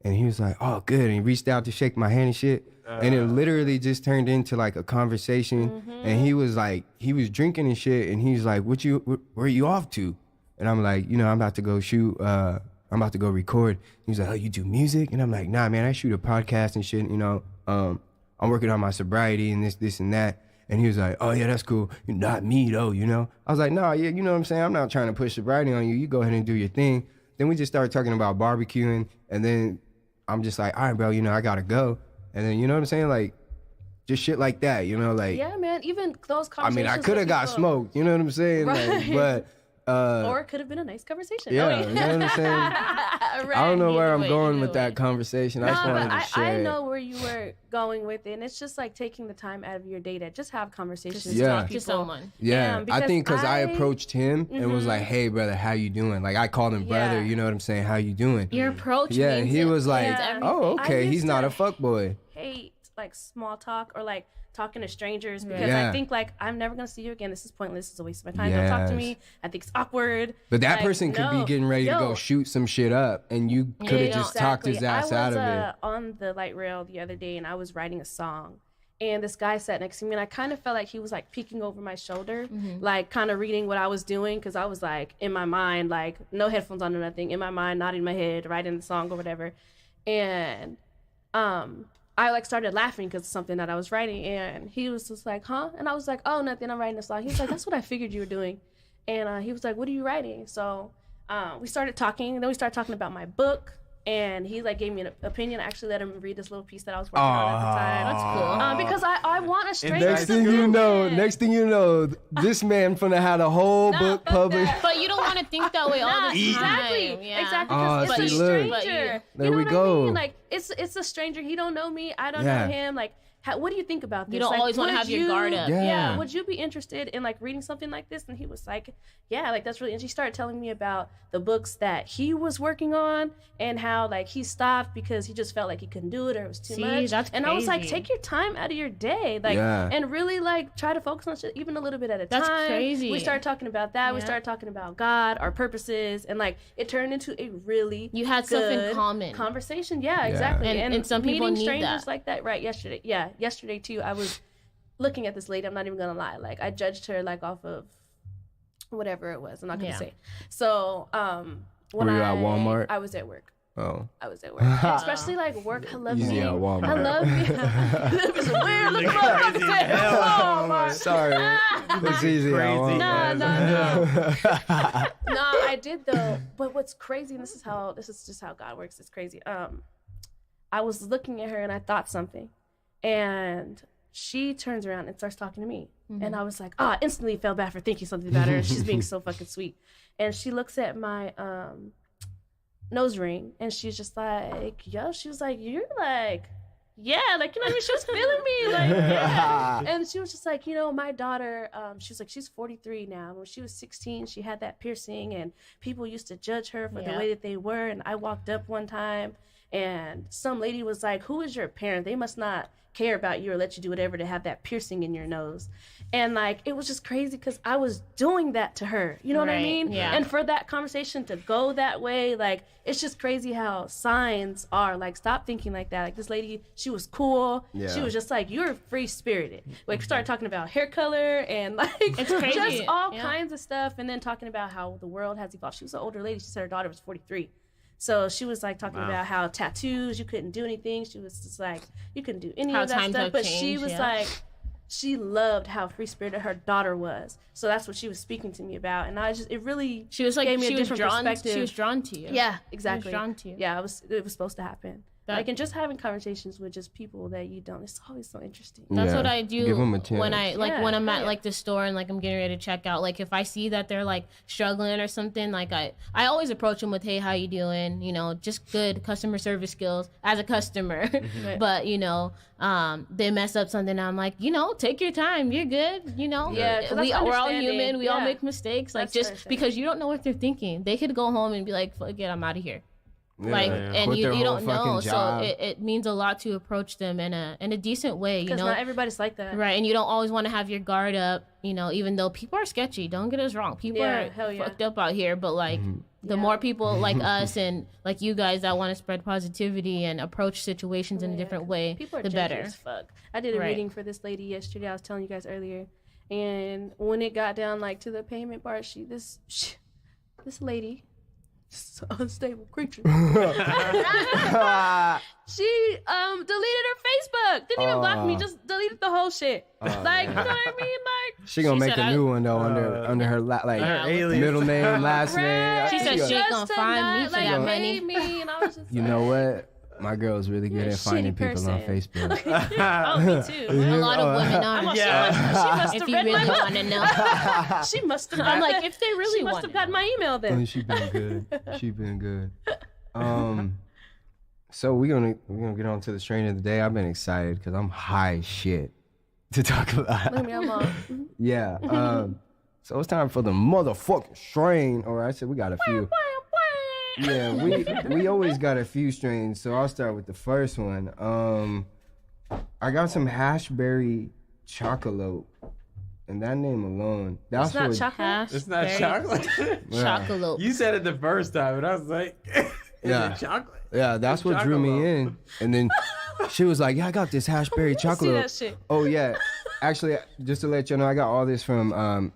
And he was like, oh, good. And he reached out to shake my hand and shit. And it literally just turned into like a conversation. And he was like, he was drinking and shit. And he's like, where are you off to? And I'm like, you know, I'm about to go shoot. I'm about to go record. He was like, oh, you do music? And I'm like, nah, man, I shoot a podcast and shit. You know, I'm working on my sobriety and this and that. And he was like, oh, yeah, that's cool. Not me, though, you know? I was like, nah, yeah, you know what I'm saying? I'm not trying to push sobriety on you. You go ahead and do your thing. Then we just started talking about barbecuing. And then I'm just like, all right, bro, you know, I gotta go. And then, you know what I'm saying? Like, just shit like that, you know? Like, Yeah, man. Even those I mean, conversations. I could have got smoked, you know what I'm saying? Right. Like, but, Or it could have been a nice conversation. yeah, you know what I'm saying? Right. I don't know where Either I'm way, going either with that way. conversation. I No, just wanted but to share I it. know where you were going with it, and it's just like taking the time out of your day to just have conversations. Just Yeah. talk with to people. someone. Yeah, I because think because I I- approached him and was like, hey, brother, how you doing? Like, I called him brother, Yeah. you know what I'm saying? How you doing? Your approach Yeah, means he it. was like, Means Yeah. everything. oh, I okay, used he's not to a fuckboy. Hate like small talk or like talking to strangers because Yeah. I think like I'm never gonna see you again. This is pointless. This is a waste of my time. Don't talk to Yes. me. I think it's awkward. But that Like, person could be no. getting ready to go Yo, shoot some shit up, and you could have Yeah, just talked his ass I out was of it. on the light rail the other day and I was writing a song. And this guy sat next to me and I kind of felt like he was like peeking over my shoulder, like kind of reading what I was doing. Cause I was like in my mind, like no headphones on or nothing, in my mind, nodding my head, writing the song or whatever. And I like started laughing because it's something that I was writing. And he was just like, huh? And I was like, oh, nothing, I'm writing a song. He was like, that's what I figured you were doing. And he was like, what are you writing? So we started talking. Then we started talking about my book. And he like gave me an opinion. I actually let him read this little piece that I was working on at the time. That's cool. Because I want a stranger Next to thing you know, listen. this man finna have a whole book fuck published. that. But you don't want to think that way all the time. Exactly. Yeah. Exactly. Oh, Because it's see, a look. stranger. There you know we what go. I mean? Like it's a stranger. He don't know me. I don't Yeah. know him. Like what do you think about this? You don't Like, always wanna would have your guard up. Yeah. Would you be interested in like reading something like this? And he was like, yeah, like that's really. And she started telling me about the books that he was working on and how like he stopped because he just felt like he couldn't do it or it was too See, much. that's and I was like, crazy. take your time out of your day, like, Yeah. and really like try to focus on shit even a little bit at a That's time. crazy. We started talking about that. We Yeah. started talking about God, our purposes, and like it turned into a really You had stuff in good common. conversation. Yeah, exactly. And some people meeting need strangers that. like that. Right. Yesterday too. I was looking at this lady. I'm not even gonna lie. Like I judged her like off of whatever it was. I'm not gonna Yeah. say. So when Were you at Walmart? I was at work. Oh. I was at work. And especially like work. I love Easy being. at Walmart. I love being. It was weird. Look at my Crazy hell. Walmart. car. Sorry. It's easy. Crazy. No. No, I did though. But what's crazy, and this is just how God works. It's crazy. I was looking at her and I thought something, and she turns around and starts talking to me, and I was like, I instantly felt bad for thinking something about her. She's being so fucking sweet, and she looks at my nose ring, and she's just like, yo, she was like, you're like. Yeah, like, you know what I mean? She was feeling me, like, yeah. And she was just like, you know, my daughter, she was like, she's 43 now. When she was 16, she had that piercing, and people used to judge her for the way that they were. And I walked up one time, and some lady was like, who is your parent? They must not care about you or let you do whatever to have that piercing in your nose. And like, it was just crazy because I was doing that to her. You know what I mean? Yeah. And for that conversation to go that way, like, it's just crazy how signs are. Like, stop thinking like that. Like, this lady, she was cool. Yeah. She was just like, you're free spirited. Like, started talking about hair color and like, It's crazy. just all kinds of stuff. And then talking about how the world has evolved. She was an older lady. She said her daughter was 43. So she was like talking about how tattoos, you couldn't do anything. She was just like, you couldn't do any of that stuff. But she was like, she loved how free spirited her daughter was. So that's what she was speaking to me about. And it really she was like, gave me a different perspective. She was drawn to you. Yeah, exactly. She was drawn to you. Yeah, it was supposed to happen. Like, and just having conversations with just people that you don't, it's always so interesting. That's what I do Give 'em a when chance. when I'm at like the store and like I'm getting ready to check out. Like, if I see that they're like struggling or something, like I always approach them with, hey, how you doing? You know, just good customer service skills as a customer. But, you know, they mess up something, I'm like, you know, take your time. You're good. You know, we're all human. We all make mistakes. Like, just because you don't know what they're thinking, they could go home and be like, fuck it, I'm out of here. And you don't know, so it means a lot to approach them in a decent way, you know. Because not everybody's like that, right? And you don't always want to have your guard up, you know. Even though people are sketchy, don't get us wrong, people are fucked up out here. But like, the more people like us and like you guys that want to spread positivity and approach situations in a different way, people are the better. As fuck. I did a reading for this lady yesterday. I was telling you guys earlier, and when it got down like to the payment part, this lady. So unstable creature. She deleted her Facebook. Didn't even block me. Just deleted the whole shit. Like, you know what I mean? Like, she gonna make a new one though under her middle name, last name. She said she gonna find me for that money. Me, and I was just you know what? My girl's really good at finding people on Facebook. Oh, me too. A lot of women are. She must if have you read really my want to know. She must have. I'm like, if they really must have got my email then. She been good. She been good. So we're gonna get on to the strain of the day. I've been excited because I'm high as shit to talk about. Look at me, I'm on. Yeah. So it's time for the motherfucking strain. Or I said we got a few. Yeah, we always got a few strains, so I'll start with the first one. I got some hashberry chocolate, and that name alone, that's not chocolate. It's not chocolate. Chocolate. You said it the first time, and I was like, is it chocolate? Yeah, that's what drew me in. And then she was like, yeah, I got this hashberry chocolate. See that shit. Oh yeah, actually, just to let you know, I got all this from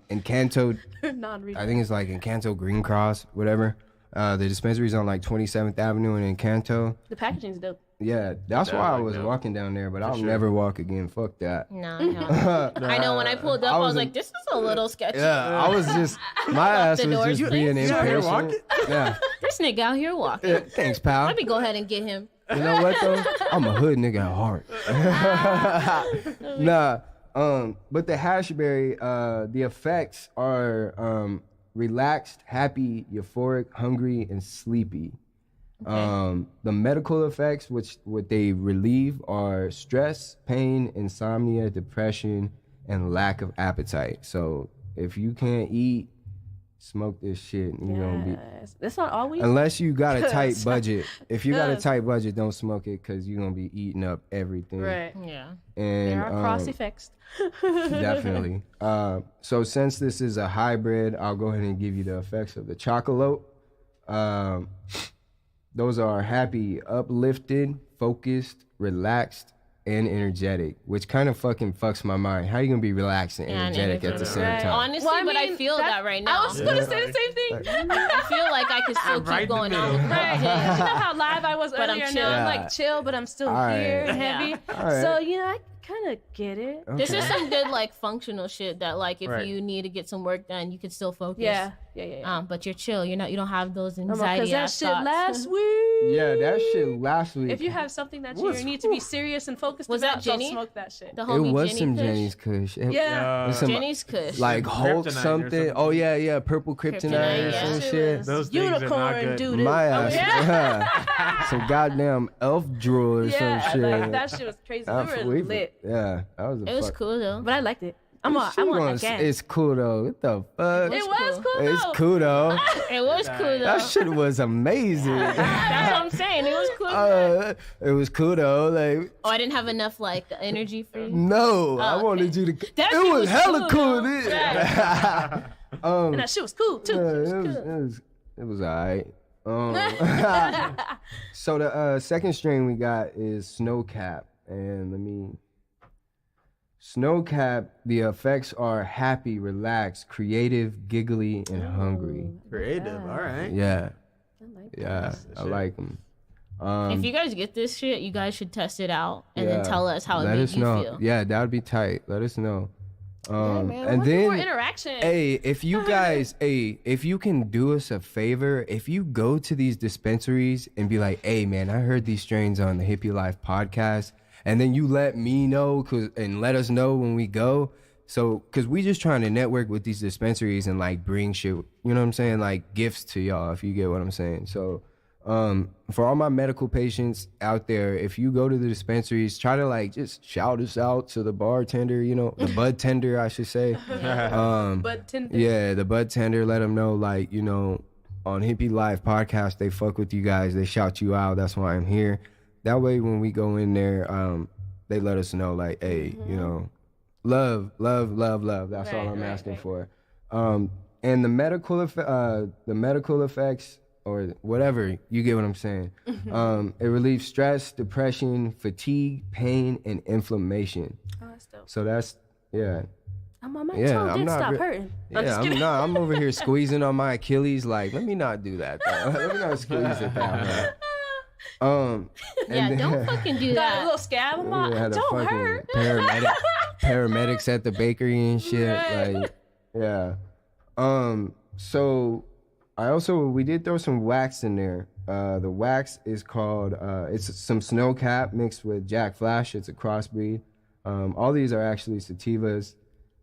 Encanto. I think it's like Encanto Green Cross, whatever. The dispensary's on like 27th Avenue in Encanto. The packaging's dope. Yeah, that's why I was walking down there, but I'll never walk again. Fuck that. No. I know when I pulled up, I was like, this is a little sketchy. Yeah, I was just, my ass was just being impatient. Yeah. This nigga out here walking. Yeah, thanks, pal. Let me go ahead and get him. You know what though? I'm a hood nigga at heart. Nah, but the hashberry, the effects are relaxed, happy, euphoric, hungry, and sleepy. Okay. The medical effects, what they relieve, are stress, pain, insomnia, depression, and lack of appetite. So if you can't eat, smoke this shit. You gonna be. That's not always. Unless you got a tight budget. If you got a tight budget, don't smoke it because you're gonna be eating up everything. Right. Yeah. And there are cross effects. Definitely. So since this is a hybrid, I'll go ahead and give you the effects of the chocolate. Those are happy, uplifted, focused, relaxed, and energetic, which kind of fucking fucks my mind. How you gonna be relaxed and energetic at the same time? Honestly, but I feel that right now. I was gonna say the same thing. I feel like I could still keep going on with right. You know how live I was but earlier? I'm chill. Now I'm like chill, but I'm still here and heavy. Right. So, you know, I kind of get it. Okay. This is some good like functional shit that like if Right. you need to get some work done, you can still focus. Yeah. But you're chill. You don't have those Because anxiety that ass shit thoughts. last week. Yeah, that shit last week. If you have something that you need to be serious and focused Was about, that Jenny? don't smoke that shit. The it homie was Jenny some Kush? Jenny's Kush. Yeah. It's some, Jenny's Kush. like Hulk Kryptonite or something. something. Oh yeah, purple kryptonite, Kryptonite, or yeah. some Shit shit. was Those things are not unicorn good. dude. My ass, yeah. some goddamn elf drool or Yeah, some shit. like, that shit was crazy. We were lit. Yeah, that was. It was cool though. But I liked it. I She want gonna that gas. It's cool though. What the fuck? It was cool. It's though. cool though. It was cool though. That shit was amazing. That's what I'm saying. It was cool. It was cool though. Like I didn't have enough like energy for you. no, I okay. wanted you to. That it shit was was hella cool, cool. though. Then. And that shit was cool too. It was alright. So the second strain we got is Snowcap, and Snowcap. The effects are happy, relaxed, creative, giggly, and hungry. Creative. All right. Yeah, like yeah, I like them. If you guys get this shit, you guys should test it out and then Yeah. tell us how it Let made us you know. feel. Yeah, that would be tight. Let us know. Man, And more then, interaction. hey, if you guys, if you can do us a favor, if you go to these dispensaries and be like, hey, man, I heard these strains on the Hippie Life podcast, and then you let me know and let us know when we go. So, because we just trying to network with these dispensaries and like bring shit, you know what I'm saying? Like gifts to y'all, if you get what I'm saying. So, for all my medical patients out there, if you go to the dispensaries, try to like just shout us out to the bartender, the bud tender, I should say. Bud tender. Yeah, the bud tender, let them know, like, on Hippie Life podcast, they fuck with you guys, they shout you out, that's why I'm here. That way, when we go in there, they let us know, like, hey, love, that's all I'm asking for. And the medical effects, or whatever, you get what I'm saying. It relieves stress, depression, fatigue, pain, and inflammation. Oh, that's dope. So that's, yeah. I'm on my Yeah, toe. I'm Didn't not stop re- hurting. Yeah, I'm over here squeezing on my Achilles. Like, let me not do that, though. Let me not squeeze it that way. Yeah, don't fucking do Got a that. little scab on my. had a Don't fucking hurt. paramedics at the bakery and shit. Right. Like, yeah. So we did throw some wax in there. The wax is called it's some Snowcap mixed with Jack Flash. It's a crossbreed. All these are actually sativas.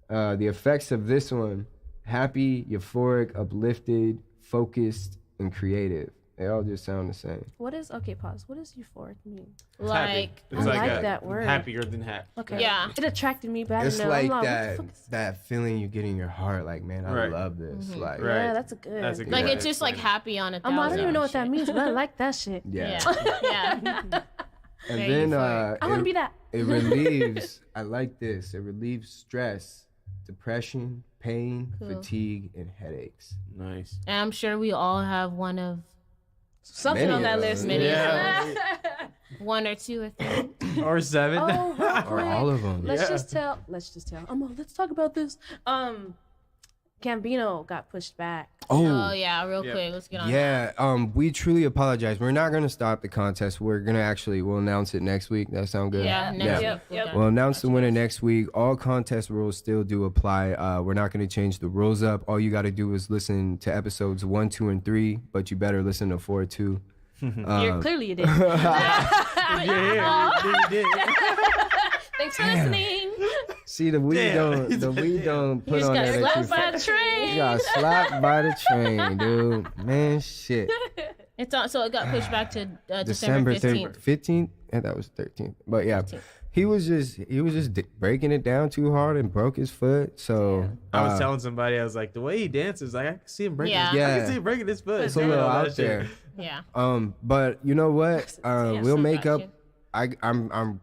The effects of this one: happy, euphoric, uplifted, focused, and creative. They all just sound the same. What is pause? What does euphoric mean? Like, It's I like like that word. Happier than happy. Okay. Yeah. It attracted me back. It's now. like I'm that what the fuck is- that feeling you get in your heart, like, man, I Right. love this. Like, Right. Yeah, that's a good. That's a good like way it's to just like explain it. happy on a I thousand. don't even know what that shit. means, but I like that shit. yeah. Yeah. And Very then euphoric. I want to be that. it relieves. I like this. It relieves stress, depression, pain, Cool. fatigue, and headaches. Nice. And I'm sure we all have one Something Many on that of list. them. Many of Yeah. one or two or three. Or 7. Oh, real Or quick. all of them. Let's Yeah. just tell. Let's talk about this. Gambino got pushed back. Oh yeah, real Yep. quick. Let's get on. Yeah, we truly apologize. We're not gonna stop the contest. We'll announce it next week. That sound good? Yeah, next Yeah. week. Yep. We'll announce the winner next week. All contest rules still do apply. We're not going to change the rules up. All you got to do is listen to episodes 1, 2, and 3, but you better listen to 4 too. You're clearly you did. Yeah, you did. Thanks for listening. See, the weed don't put You just on got that slapped extra. by a train. You got slapped by the train, dude. Man, shit. It's on, so it got pushed back to December December 15th. 15th, and that was 13th. But yeah, he was just breaking it down too hard and broke his foot. So I was telling somebody, I was like, the way he dances, like I can see him breaking. Yeah. I Yeah. can see him breaking his foot. it's a little All that out shit. there. Yeah. But you know what? We'll still make got up. you. I'm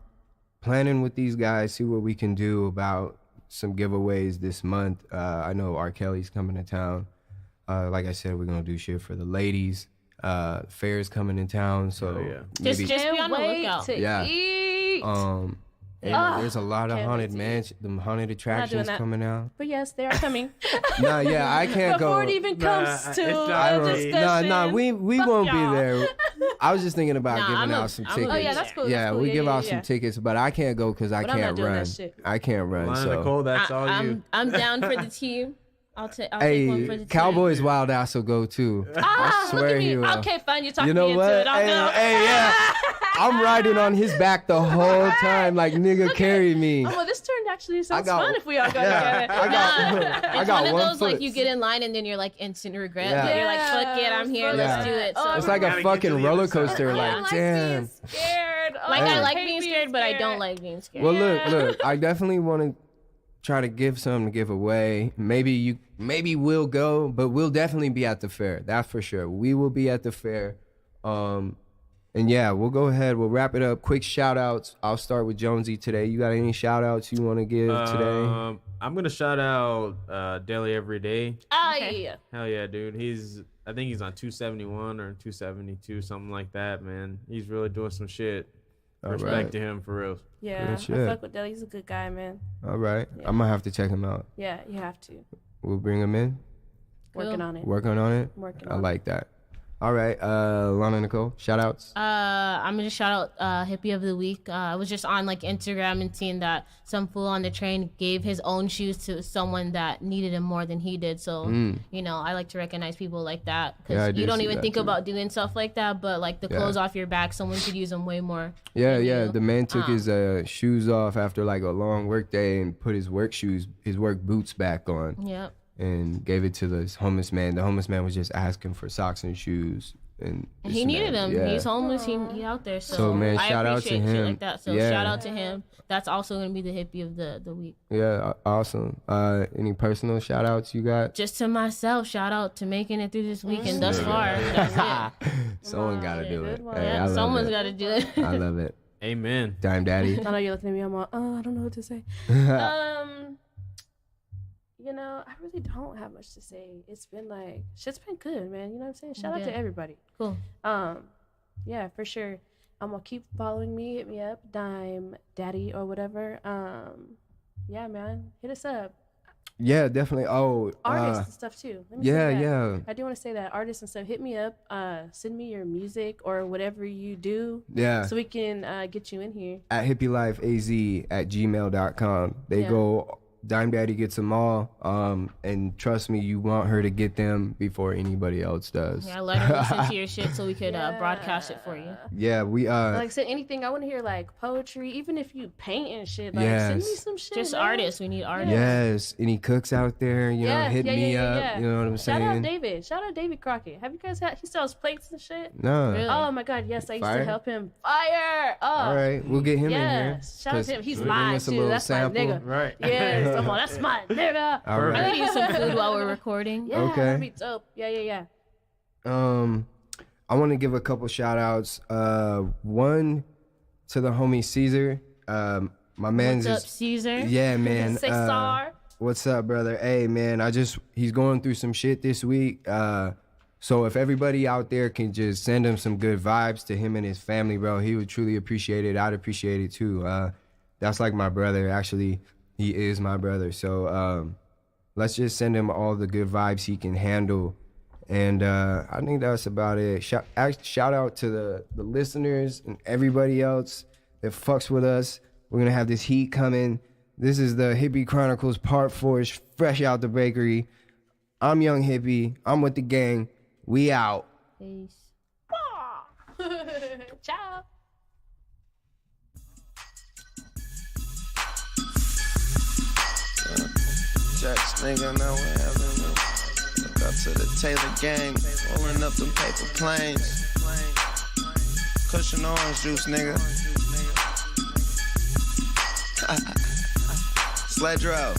planning with these guys, see what we can do about some giveaways this month. I know R. Kelly's coming to town. Like I said, we're gonna do shit for the ladies. Fair's coming in town, so yeah. maybe Just be on the Wait lookout. to Yeah. eat. and there's a lot of can't haunted wait to mansion, them haunted attractions that. coming out. But yes, they are coming. Nah, yeah, I can't Before go. it even Nah, comes it's to not a really- discussion. Nah, we Fuck won't y'all. be there. I was just thinking about giving out some tickets. Oh yeah, that's cool. Yeah, that's cool. we give out yeah. some tickets, but I can't go because I But I'm not can't doing run. that shit. I can't run. Lana So Nicole, that's all you. I'm down for the team. I'll take one for hey, the team. Cowboys Wild Ass will go too. I Look swear at he me. will. Okay, fine. You're talking You know me into what? it. I'll go. Hey, yeah. I'm riding on his back the whole time, like nigga, carry me. Oh, well, this turned actually sounds got- fun if we all go Yeah, together. I It's got one of one those foot. like you get in line and then you're like instant regret. Yeah. But you're like, fuck it, I'm here. Yeah. Let's do it. So It's like Gotta a get to fucking the roller other side. coaster. I Like, like damn. being scared. Oh, like Hey. I like hate being scared, but I don't scared. like being scared. Well, look. I definitely want to try to give some to give away. Maybe we'll go, but we'll definitely be at the fair. That's for sure. We will be at the fair. And yeah, we'll go ahead. We'll wrap it up. Quick shout outs. I'll start with Jonesy today. You got any shout outs you want to give today? I'm gonna shout out Daily Every Day. Yeah. Hell yeah, dude. I think he's on 271 or 272, something like that, man. He's really doing some shit. All Respect right. to him for real. Yeah, Good I shit. fuck with Deli. He's a good guy, man. All right. Yeah. I'm going to have to check him out. Yeah, you have to. We'll bring him in. Working on it. Working on it. Working I on like that. All right. Lana Nicole, shout outs. I'm gonna shout out Hippie of the Week. I was just on like Instagram and seeing that some fool on the train gave his own shoes to someone that needed them more than he did. So you know, I like to recognize people like that because Yeah, I you did don't see even that think too. about doing stuff like that. But like the clothes off your back, someone could use them way more. Yeah, than yeah. you. The man took his shoes off after like a long work day and put his work boots back on Yep. and gave it to this homeless man. The homeless man was just asking for socks and shoes. And He needed them. Yeah. He's homeless. He out there. So, So, man, I shout out to appreciate shit him. like that. So Yeah. shout out to him. That's also gonna be the Hippie of the week. Yeah, awesome. Any personal shout outs you got? Just to myself, shout out to making it through this week and thus far. That's it. Someone gotta do it. good one. Hey, I Yeah, love someone's it. got to do it. I love it. Amen. Dime Daddy. I know you're looking at me. I'm all, I don't know what to say. You know, I really don't have much to say. It's been like, shit's been good, man. You know what I'm saying? Shout out Yeah. to everybody. Cool. Yeah, for sure. I'm gonna keep following me. Hit me up, Dime Daddy or whatever. Yeah, man, hit us up. Yeah, definitely. Oh, Artists and stuff too. Let me yeah, say that. yeah. I do want to say that artists and stuff. Hit me up. Send me your music or whatever you do, Yeah. so we can get you in here. At hippielifeaz@gmail.com. They Yeah. go, Dime Daddy gets them all. And trust me, you want her to get them before anybody else does. Yeah, let her listen to your shit so we could broadcast it for you. Yeah, we Like I said, anything. I want to hear like poetry, even if you paint and shit. Like send me Yes. some shit. Just man. artists. We need artists. yes. Any cooks out there, you know, hit me up. yeah. You know what I'm Shout out saying? David. Shout out David Crockett. Have you guys had? He sells plates and shit. No. Really? Oh my god, yes, I used Fire? to help him. Fire! Oh, All right, we'll get him in here. yes. Shout out 'cause to him. He's bring mine us a too. little That's sample. my nigga. Right. Yes, come on, that's my nigga. All I right. could use some food while we're recording. Yeah, Okay. that'd be dope. Yeah. I want to give a couple shout outs. One to the homie Caesar. My man's What's up, just, Caesar? yeah, man. Cesar. What's up, brother? Hey, man, he's going through some shit this week. So if everybody out there can just send him some good vibes to him and his family, bro, he would truly appreciate it. I'd appreciate it too. That's like my brother. Actually, he is my brother. So let's just send him all the good vibes he can handle. And I think that's about it. Shout out to the listeners and everybody else that fucks with us. We're going to have this heat coming. This is the Hippy Chronicles Part 4, fresh out the bakery. I'm Young Hippie. I'm with the gang. We out. Peace. Ciao. Jack's nigga, now we're having them. Look up to the Taylor gang, rolling up them paper planes. Cushion orange juice, nigga. Sledge row.